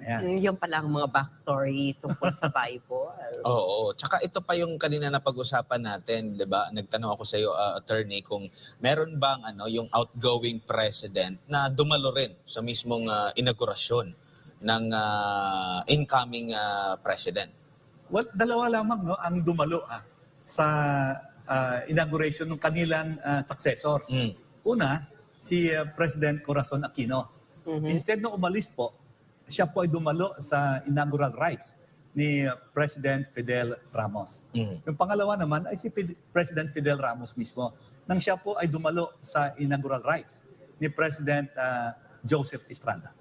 Ayan. Yung pala ang mga backstory tungkol sa Bible. Oo, tsaka ito pa yung kanina na pag-usapan natin, 'di ba? Nagtanong ako sa iyo, attorney, kung meron bang yung outgoing president na dumalo rin sa mismong inaugurasyon ng incoming president. Well, dalawa lamang ang dumalo sa inauguration ng kanilang successors. Una, si President Corazon Aquino. Instead na umalis po, siya po ay dumalo sa inaugural rites ni President Fidel Ramos. Yung pangalawa naman ay si President Fidel Ramos mismo, nang siya po ay dumalo sa inaugural rites ni President Joseph Estrada.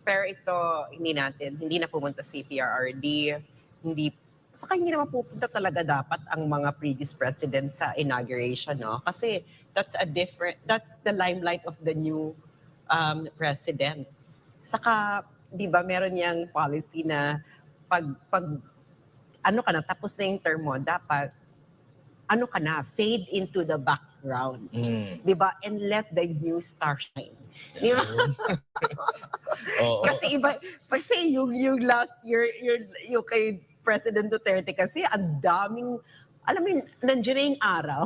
Pero ito, hindi na pumunta si PRRD, saka hindi naman pupunta talaga dapat ang mga previous presidents sa inauguration, no? Kasi that's the limelight of the new president. Saka, di ba, meron niyang policy na pag tapos na yung term mo, dapat, fade into the background. Di ba? And let the new star shine. Di ba? Kasi yung last year, yung kay President Duterte kasi, ang daming, alam mo yun, nandiyan na yung araw.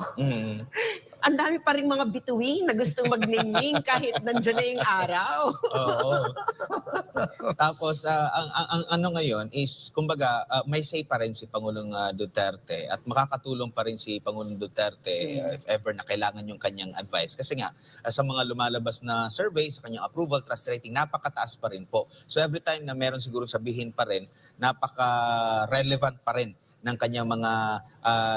Ang dami pa rin mga bituin na gustong magningning kahit nandiyan na yung araw. Oo. Tapos, ang ngayon is, kumbaga, may say pa rin si Pangulong Duterte at makakatulong pa rin si Pangulong Duterte if ever na kailangan yung kanyang advice. Kasi nga, sa mga lumalabas na survey, sa kanyang approval, trust rating, napakataas pa rin po. So every time na meron siguro sabihin pa rin, napaka-relevant pa rin ng kanyang mga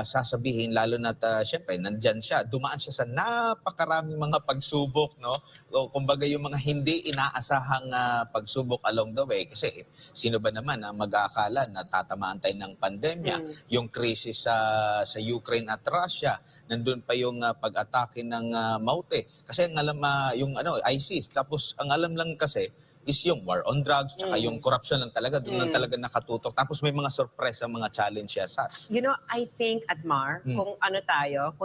sasabihin, lalo na syempre nandyan siya, dumaan siya sa napakaraming mga pagsubok, no? O, kumbaga yung mga hindi inaasahang pagsubok along the way, kasi sino ba naman ang mag-aakala na tatamaan tayo ng pandemya, yung krisis sa Ukraine at Russia, nandun pa yung pag-atake ng Maute, kasi ang alam yung ISIS, tapos ang alam lang kasi is yung war on drugs, tsaka yung corruption lang talaga, doon lang talaga nakatutok. Tapos may mga sorpresa, mga challenge siya, Sas. You know, I think, Admar, kung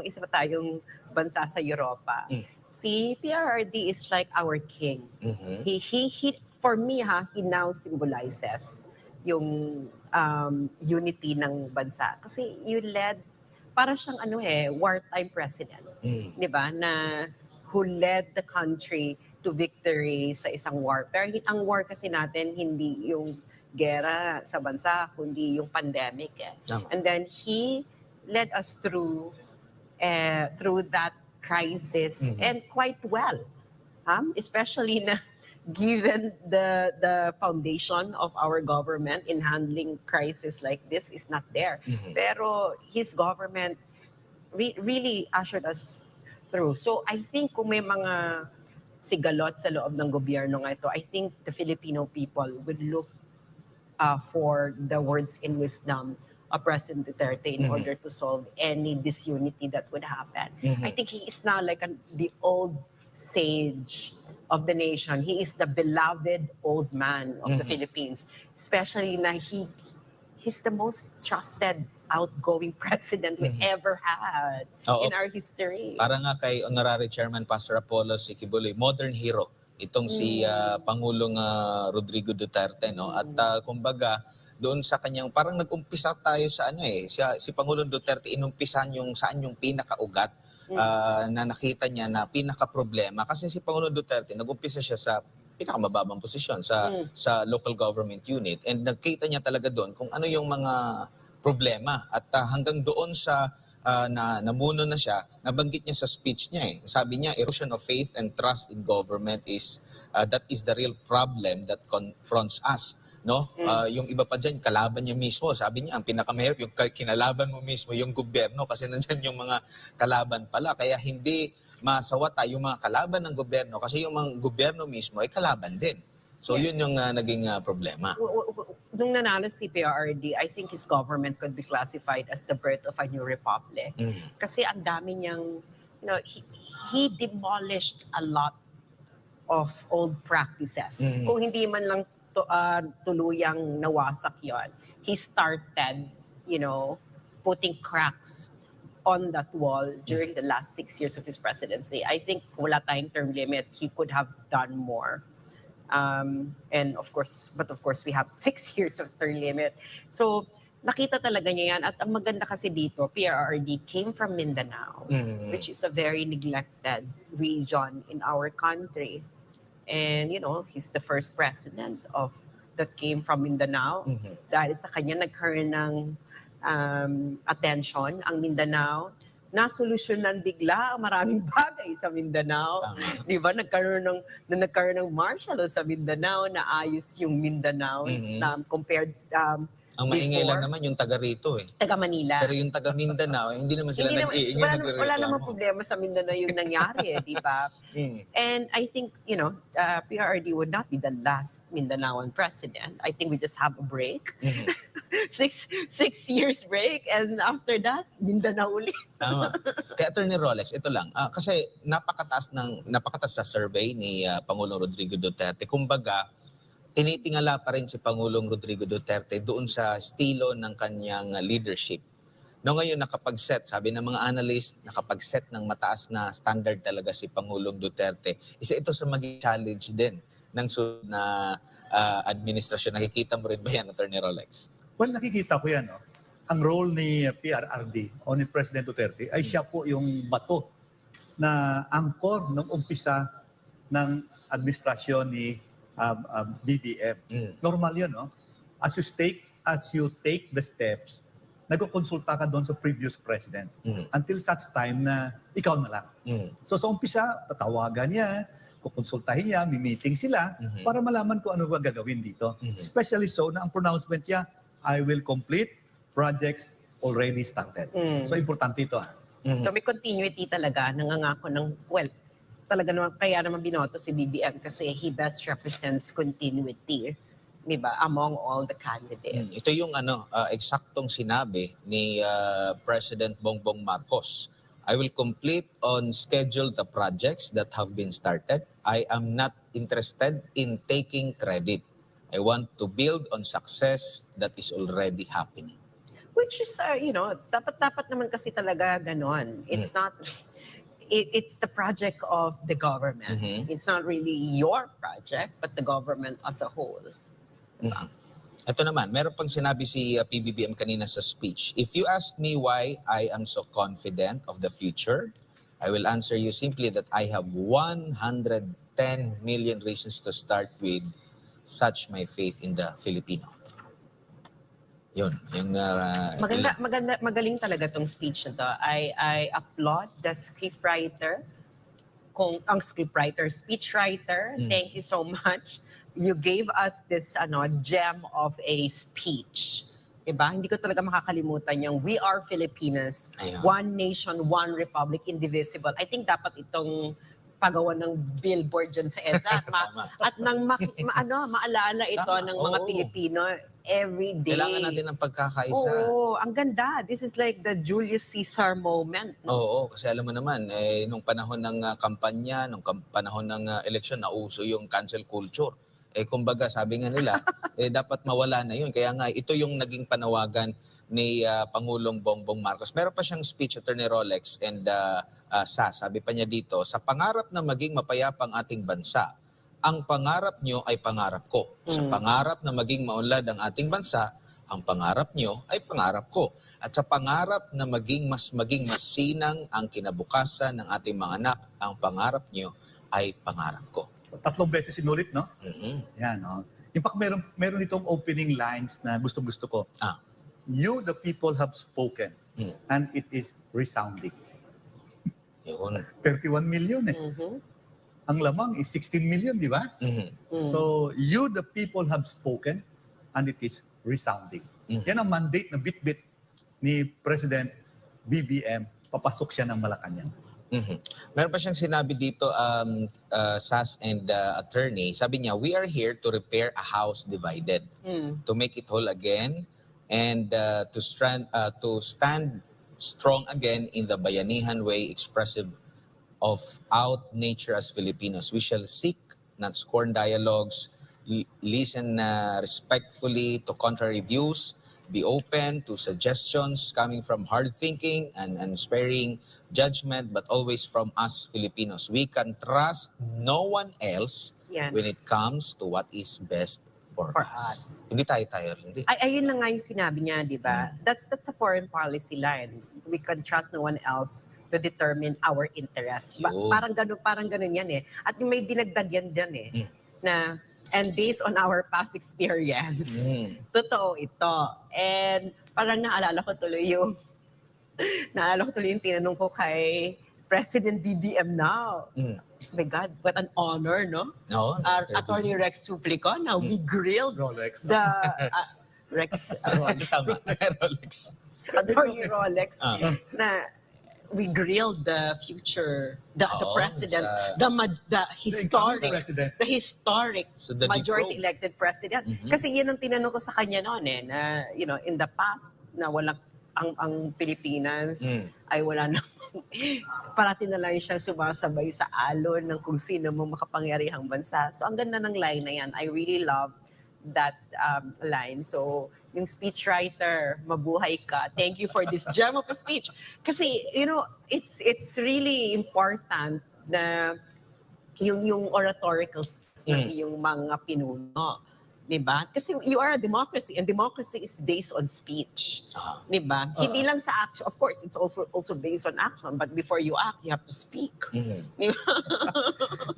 isa pa tayong bansa sa Europa, si PRRD is like our king. He for me, he now symbolizes yung unity ng bansa. Kasi you led, para siyang wartime president, di ba, na who led the country to victory sa isang war. Pero ang war kasi natin, hindi yung gera sa bansa, kundi yung pandemic. And then he led us through that crisis and quite well. Especially na given the foundation of our government in handling crisis like this is not there. Pero his government really ushered us through. So I think kung may mga sigalot sa loob ng gobyerno nga ito, I think the Filipino people would look for the words in wisdom of President Duterte in order to solve any disunity that would happen. I think he is now like the old sage of the nation. He is the beloved old man of the Philippines, especially na he's the most trusted outgoing president we ever had in our history. Para nga kay Honorary Chairman Pastor Apollo Sikibuloy, modern hero itong si Pangulong Rodrigo Duterte, no? At kumbaga doon sa kanyang parang nag-umpisa tayo sa si Pangulong Duterte inumpisan saan yung pinakaugat na nakita niya na pinaka-problema, kasi si Pangulong Duterte nag-umpisa siya sa pinakamababang posisyon sa local government unit, and nagkita niya talaga doon kung ano yung mga problema, at hanggang doon sa namuno na siya, nabanggit niya sa speech niya Sabi niya, erosion of faith and trust in government is that is the real problem that confronts us, no? Yung iba pa diyan, kalaban niya mismo. Sabi niya, ang pinakamahirap yung kinalaban mo mismo yung gobyerno, kasi nandiyan yung mga kalaban pala. Kaya hindi masawata yung mga kalaban ng gobyerno, kasi yung mga gobyerno mismo ay kalaban din. So yun yung naging problema. Nung nanalo si PRRD, I think his government could be classified as the birth of a new republic. Kasi ang dami niyang, he demolished a lot old practices. Kung hindi man lang tuluyang nawasak yon, he started, putting cracks on that wall during the last 6 years of his presidency. I think wala tayong term limit. He could have done more. And of course, we have 6 years of term limit. So nakita talaga niya yan. At ang maganda kasi dito, PRRD came from Mindanao, which is a very neglected region in our country. And he's the first president that came from Mindanao. Dahil sa kanya nagkaroon ng attention ang Mindanao, nasolusyonan bigla ang maraming bagay sa Mindanao. Di ba? Nagkaroon ng martial law sa Mindanao, na ayos yung Mindanao na compared Ang maingay lang before. naman yung taga rito eh. Taga Manila. Pero yung taga Mindanao, hindi naman sila nag-iingay, wala nagre-reklamo. namang problema sa Mindanao yung nangyari, di ba? And I think, PRRD would not be the last Mindanaoan president. I think we just have a break. 6 years break, and after that, Mindanao ulit. Tama. Kaya Attorney Rolex, ito lang. Kasi napakataas sa survey ni Pangulong Rodrigo Duterte. Kumbaga, tinitingala pa rin si Pangulong Rodrigo Duterte doon sa estilo ng kanyang leadership. No, ngayon nakapag-set, sabi ng mga analyst, nakapag-set ng mataas na standard talaga si Pangulong Duterte. Isa ito sa maging challenge din ng sunod na administrasyon. Nakikita mo rin ba yan, Attorney Rolex? Well, nakikita ko yan. No? Ang role ni PRRD o ni President Duterte ay siya po yung bato na angkor ng umpisa ng administrasyon ni BBM. Normal yun, no? As you take the steps, nagkukonsulta ka doon sa previous president until such time na ikaw na lang. So sa umpisa, tatawagan niya, kukonsultahin niya, meeting sila para malaman kung ano ba gagawin dito. Especially so na ang pronouncement niya, I will complete projects already started. So importante ito. So may continuity talaga, nangangako ng, talaga naman, kaya naman binoto si BBM kasi he best represents continuity, di ba, among all the candidates. Ito yung eksaktong sinabi ni President Bongbong Marcos. I will complete on schedule the projects that have been started. I am not interested in taking credit. I want to build on success that is already happening. Which is, dapat naman kasi talaga ganon. It's not... It's the project of the government. It's not really your project, but the government as a whole. Ito naman, meron pang sinabi si PBBM kanina sa speech. If you ask me why I am so confident of the future, I will answer you simply that I have 110 million reasons to start with such my faith in the Filipino. Yun. Yung, magaling talaga tong speech na to. I applaud the scriptwriter, speechwriter. Thank you so much. You gave us this gem of a speech. Diba? Hindi ko talaga makakalimutan yung We Are Filipinas, One Nation, One Republic, Indivisible. I think dapat itong pagawa ng billboard dyan sa EDSA at nang maalala ito ng mga Pilipino every day. Kailangan natin ng pagkakaisa. Oo, ang ganda. This is like the Julius Caesar moment. No? Oo, kasi alam mo naman, nung panahon ng kampanya, nung panahon ng eleksyon, nauso yung cancel culture. Kumbaga, sabi nga nila, dapat mawala na yun. Kaya nga, ito yung naging panawagan ni Pangulong Bongbong Marcos. Meron pa siyang speech, Attorney Rolex, and sabi pa niya dito, sa pangarap na maging mapayapang ating bansa, ang pangarap nyo ay pangarap ko. Sa pangarap na maging maunlad ang ating bansa, ang pangarap nyo ay pangarap ko. At sa pangarap na maging masinang ang kinabukasan ng ating mga anak, ang pangarap nyo ay pangarap ko. 3 beses sinulit, no? Yan, no? In fact, meron itong opening lines na gustong-gusto ko. You, the people, have spoken, and it is resounding. 31 million eh. Ang lamang is 16 million, di ba? So, you, the people, have spoken, and it is resounding. Yan ang mandate na bit-bit ni President BBM. Papasok siya ng Malacanang. Meron pa siyang sinabi dito, SAS and attorney. Sabi niya, we are here to repair a house divided, to make it whole again, and to stand strong again in the bayanihan way expressive of out nature as Filipinos. We shall seek not scorn dialogues, listen respectfully to contrary views, be open to suggestions coming from hard thinking and sparing judgment, but always from us Filipinos. We can trust no one else Yan. when it comes to what is best for For us. us. Hindi tayo, hindi. Ayun na nga yung sinabi niya, di ba? That's a foreign policy line. We can trust no one else to determine our interests. Yun. Parang ganun yan eh. At may dinagdag yan dyan eh. Na, and based on our past experience, totoo ito. And parang naalala ko tuloy yung tinanong ko kay President BBM now. Oh my God, what an honor, no? No, Attorney Rex Suplico, now we grilled Rolex. the Rex Tama, Rolex. Attorney Rolex na we grilled the future, the president, the historic So the majority big elected president. Kasi yun ang tinanong ko sa kanya noon eh, na in the past na walang ang Pilipinas ay wala na parati na lang siyang sumasabay sa alon ng kung sino mo makapangyarihang bansa. So ang ganda ng line na yan. I really love that line. So yung speechwriter, mabuhay ka. Thank you for this gem of a speech. Kasi it's really important na yung oratorical skills ng iyong mga pinuno. Diba? Kasi you are a democracy and democracy is based on speech. Diba? Hindi lang sa action. Of course, it's also based on action. But before you act, you have to speak. Diba?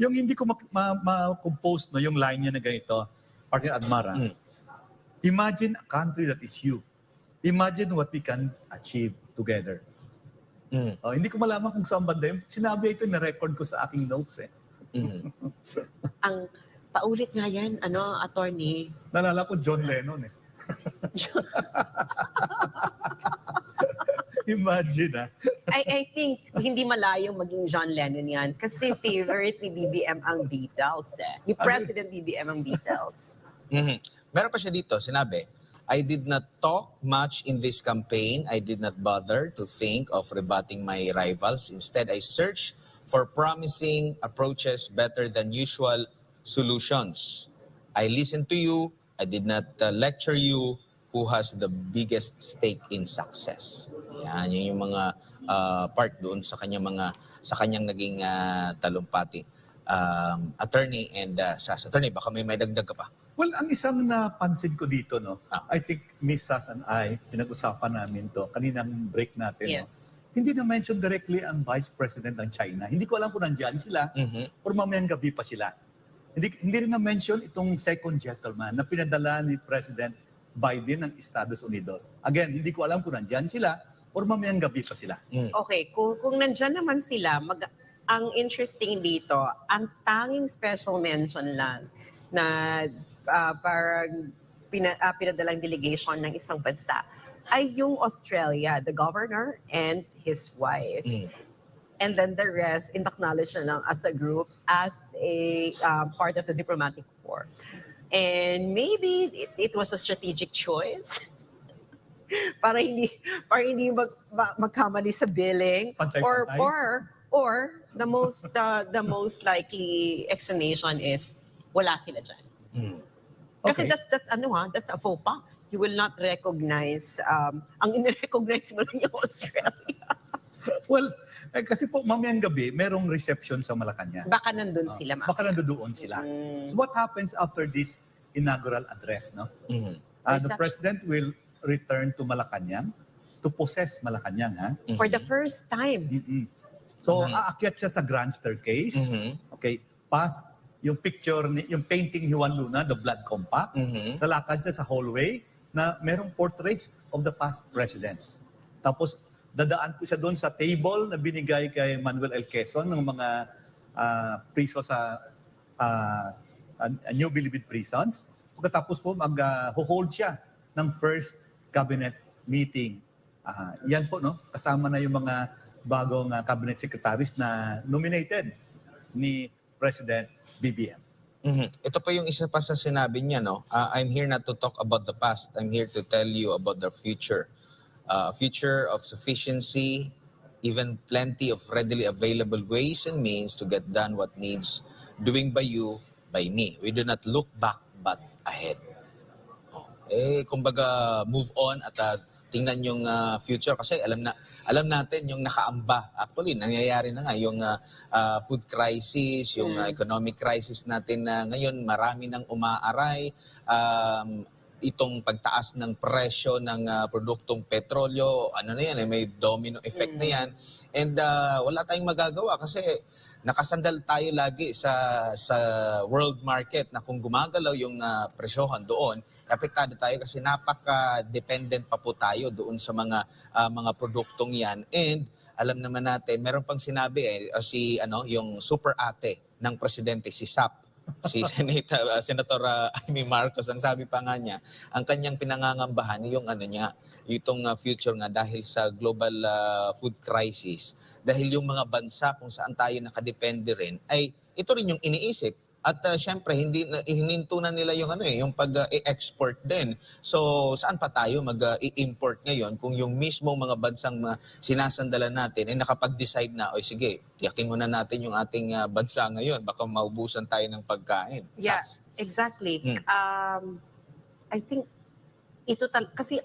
Yung hindi ko ma-compose yung line niya na ganito, Partner Admara, imagine a country that is you. Imagine what we can achieve together. Hindi ko malaman kung saan banda yun. Sinabi ito, na-record ko sa aking notes eh. Ang paulit nga yan, attorney. Nalala ko John Lennon eh. Imagine I think hindi malayong maging John Lennon yan kasi favorite ni BBM ang Beatles eh. Ni President BBM ang Beatles. Meron pa siya dito, sinabi, I did not talk much in this campaign. I did not bother to think of rebutting my rivals. Instead, I searched for promising approaches better than usual solutions. I listened to you. I did not lecture you who has the biggest stake in success. Yan, yun yung mga part doon sa kanyang naging talumpati. Attorney and attorney, baka may dagdag ka pa. Well, ang isang napansin ko dito, I think Miss Sas and I, pinag-usapan namin to kaninang break natin. Hindi na-mention directly ang Vice President ng China. Hindi ko alam kung nandyan sila or mamayang gabi pa sila. Hindi rin na-mention itong second gentleman na pinadala ni President Biden ng Estados Unidos. Again, hindi ko alam kung nandyan sila or mamayang gabi pa sila. Okay, kung nandyan naman sila, ang interesting dito, ang tanging special mention lang na parang pinadalang delegation ng isang bansa ay yung Australia, the governor and his wife. And then the rest, in-acknowledge na lang as a group, as a part of the diplomatic corps. And maybe it was a strategic choice para hindi magkamali sa billing. Or the most likely explanation is wala sila dyan. Kasi that's a faux pas. You will not recognize, ang in-recognize mo lang yung Australia. Well, kasi po mamayang gabi, merong reception sa Malacanang. Baka nandun sila. Baka nandoon sila. So what happens after this inaugural address? The President will return to Malacanang to possess Malacanang. For the first time. So aakyat siya sa grand staircase. Okay, past yung picture, yung painting ni Juan Luna, the Blood Compact. Lalakad siya sa hallway na merong portraits of the past presidents. Tapos dadaan po siya doon sa table na binigay kay Manuel L. Quezon ng mga priso sa New Bilibid prisons. Pagkatapos po mag-hold siya ng first cabinet meeting. Yan po, kasama na yung mga bagong cabinet secretaries na nominated ni President BBM. Ito pa yung isa pa sa sinabi niya, I'm here not to talk about the past. I'm here to tell you about the future. A future of sufficiency, even plenty of readily available ways and means to get done what needs doing by you by me. We do not look back but ahead. Kumbaga move on at tingnan yung future kasi alam natin yung nakaamba. Actually, nangyayari na nga yung food crisis, yung economic crisis natin na ngayon marami nang umaaray. Itong pagtaas ng presyo ng produktong petrolyo, may domino effect na yan. And wala tayong magagawa kasi nakasandal tayo lagi sa world market na kung gumagalaw yung presyohan doon, apektado tayo kasi napaka-dependent pa po tayo doon sa mga produktong yan. And alam naman natin, meron pang sinabi yung super ate ng presidente, si SAP. Si Senator Amy Marcos, ang sabi pa nga niya, ang kanyang pinangangambahan yung itong future nga dahil sa global food crisis, dahil yung mga bansa kung saan tayo nakadepende rin, ay ito rin yung iniisip. At syempre, hininto na nila yung pag-export din. So, saan pa tayo mag-i-import ngayon kung yung mismo mga bansang sinasandalan natin ay nakapag-decide na, sige, tiyakin muna natin yung ating bansa ngayon. Baka maubusan tayo ng pagkain. Yeah, exactly. I think kasi,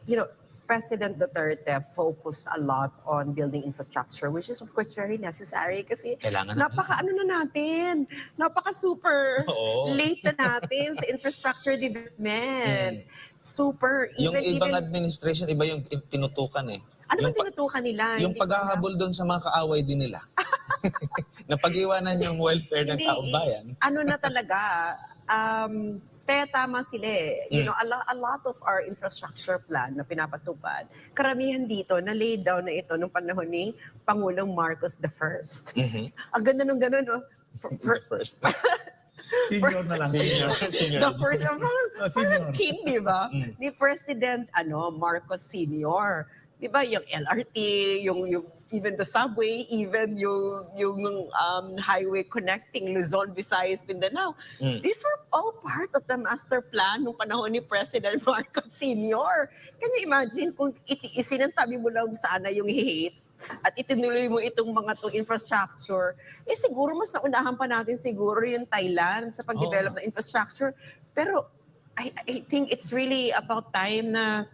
President Duterte focused a lot on building infrastructure, which is of course very necessary kasi napaka-super late na natin sa infrastructure development. Super. Yung ibang administration, iba yung tinutukan eh. Ano ba tinutukan nila? Yung paghahabol doon sa mga kaaway din nila. Napag-iwanan yung welfare ng taong bayan. Kaya tama sila eh. A lot of our infrastructure plan na pinapatupad, karamihan dito na laid down na ito nung panahon ni Pangulong Marcos the First. Ang ganda nung gano'n, no? First. Senior na lang. Senior. The first, parang king, di ba? Mm. Ni President Marcos Senior. Di ba? Yung LRT, yung even the subway, even yung highway connecting Luzon, Visayas, Mindanao. These were all part of the master plan nung panahon ni President Marcos Sr. Can you imagine kung isinantabi mo lang sana yung hate at itinuloy mo itong mga infrastructure, siguro mas naunahan pa natin siguro yung Thailand sa pag-develop ng infrastructure. Pero I think it's really about time na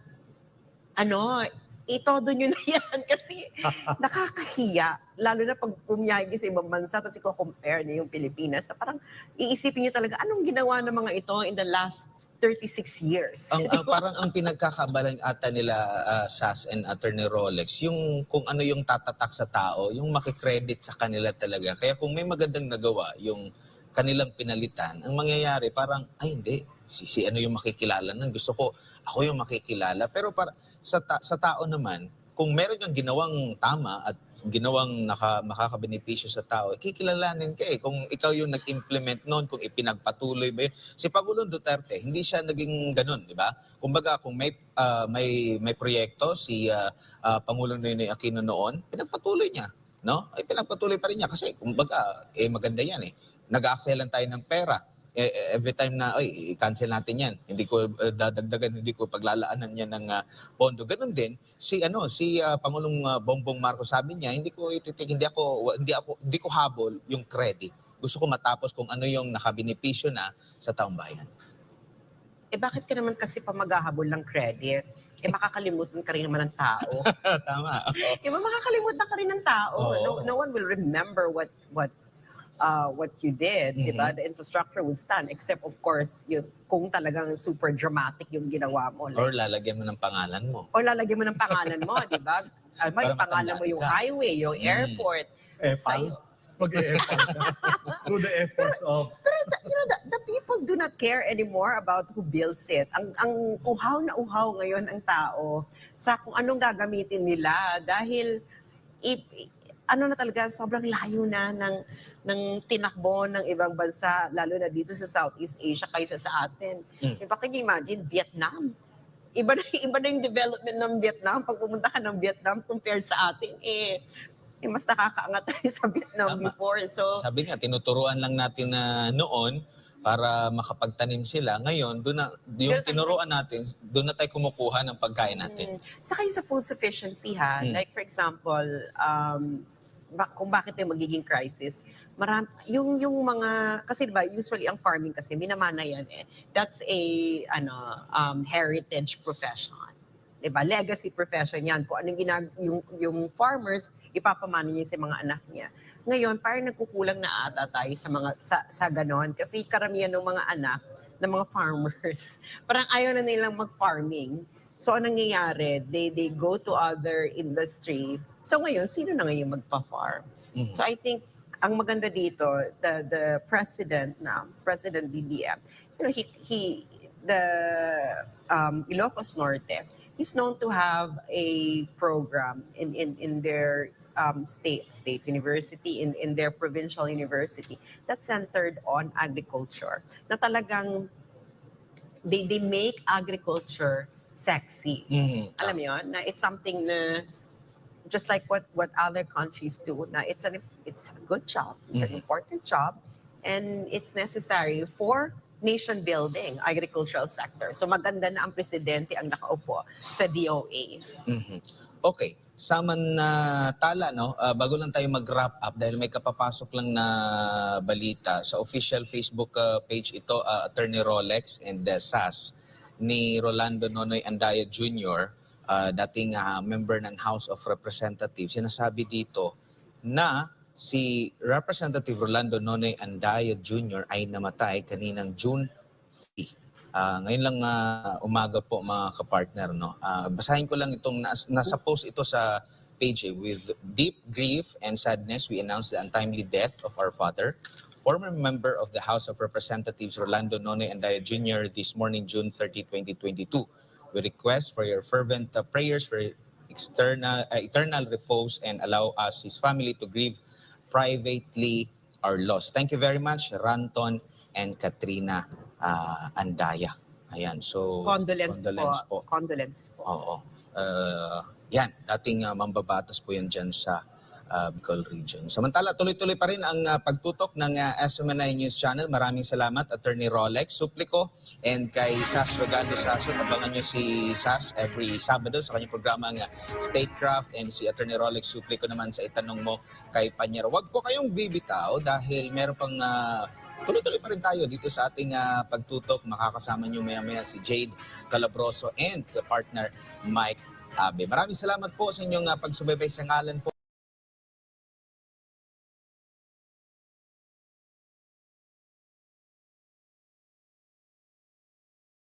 itodo nyo na yan kasi nakakahiya. Lalo na pag pumiyahe sa ibang bansa tapos i-compare niyo yung Pilipinas na parang iisipin nyo talaga anong ginawa ng mga ito in the last 36 years. Parang ang pinagkakabalan ata nila SAS and Attorney Rolex, yung kung ano yung tatatak sa tao, yung makikredit sa kanila talaga. Kaya kung may magandang nagawa, yung kanilang pinalitan, ang mangyayari parang, hindi, si ano yung makikilala nun. Gusto ko, ako yung makikilala. Pero para sa tao naman, kung meron kang ginawang tama at ginawang makakabenepisyo sa tao, kikilalanin ka eh. Kung ikaw yung nag-implement noon, kung ipinagpatuloy ba yun. Si Pangulong Duterte, hindi siya naging ganun, di ba? Kumbaga, kung may proyekto si Pangulong Noynoy Aquino noon, pinagpatuloy niya. No? Ay pinagpatuloy pa rin niya kasi kumbaga, maganda yan eh. Nag-accelan tayo ng pera. Every time na, i-cancel natin yan. Hindi ko dadagdagan, hindi ko paglalaanan yan ng pondo. Ganun din, si Pangulong Bongbong Marcos sabi niya, hindi ko habol yung credit. Gusto ko matapos kung ano yung nakabenepisyo na sa taong bayan. Bakit ka naman kasi pa maghahabol ng credit? Makakalimutan ka rin naman ng tao. Tama. Makakalimutan ka rin ng tao. No one will remember what you did, di ba? The infrastructure will stand, except of course, kung talagang super dramatic yung ginawa mo. Or lalagyan mo ng pangalan mo. Di ba? Yung pangalan mo yung highway, yung airport. Mag-e-effort through the efforts of... Pero the people do not care anymore about who builds it. Ang uhaw na uhaw ngayon ang tao sa kung anong gagamitin nila dahil na talaga, sobrang layo na ng tinakbo ng ibang bansa, lalo na dito sa Southeast Asia kaysa sa atin. Diba, can you imagine, Vietnam? Iba na yung development ng Vietnam. Pag pumunta ka ng Vietnam compared sa atin, mas nakakaangat tayo sa Vietnam before. So, sabi nga, tinuturuan lang natin na noon para makapagtanim sila. Ngayon, yung tinuruan natin, doon na tayo kumukuha ng pagkain natin. Saka yung sa food sufficiency like for example, kung bakit yung magiging crisis. Yung mga, kasi diba, usually ang farming kasi, minamana yan eh. That's a heritage profession. Diba? Legacy profession yan. Kung anong yung farmers, ipapamana niya sa mga anak niya. Ngayon, parang nagkukulang na ata tayo sa ganon. Kasi karamihan ng mga anak ng mga farmers, parang ayaw na nilang mag-farming. So, anong nangyayari? They go to other industry. So, ngayon, sino na ngayon magpa-farm? Mhm. So, I think, ang maganda dito, the President BBM, the Ilocos Norte, is known to have a program in their state university, in their provincial university, that's centered on agriculture. Na talagang they make agriculture sexy. Mhm. Alam mo yun? Na it's something na just like what other countries do, na it's a good job, it's an important job, and it's necessary for nation building, agricultural sector. So maganda na ang presidente ang nakaupo sa DOA. Mhm. Okay, samantala no, bago lang tayo mag-wrap up dahil may kapapasok lang na balita sa official Facebook page ito, Attorney Rolex and SAS ni Rolando Nonoy Andaya Jr., dating member ng House of Representatives. Sinasabi dito na si Representative Rolando Nonoy Andaya Jr. ay namatay kaninang June 3. Ngayon lang umaga po mga kapartner. No? Basahin ko lang itong nasa post ito sa page. With deep grief and sadness, we announce the untimely death of our father, former member of the House of Representatives Rolando Nonoy Andaya Jr. this morning, June 30, 2022. We request for your fervent prayers for eternal repose and allow us, his family, to grieve privately our loss. Thank you very much, Ranton and Katrina Andaya. Ayan, so Condolence po. Oo. Yan, dating mambabatas po yan dyan sa Bicol Region. Samantala, tuloy-tuloy pa rin ang pagtutok ng SMNI News Channel. Maraming salamat, Attorney Rolex Suplico, and kay Sas Rogando Sasot. Abangan nyo si Sas every Sabado sa kanyang programang Statecraft, and si Attorney Rolex Suplico naman sa Itanong Mo kay Panyero. Huwag po kayong bibitaw dahil meron pang tuloy-tuloy pa rin tayo dito sa ating pagtutok. Makakasama nyo maya-maya si Jade Calabroso and partner Mike Abe. Maraming salamat po sa inyong pagsubaybay sa ngalan po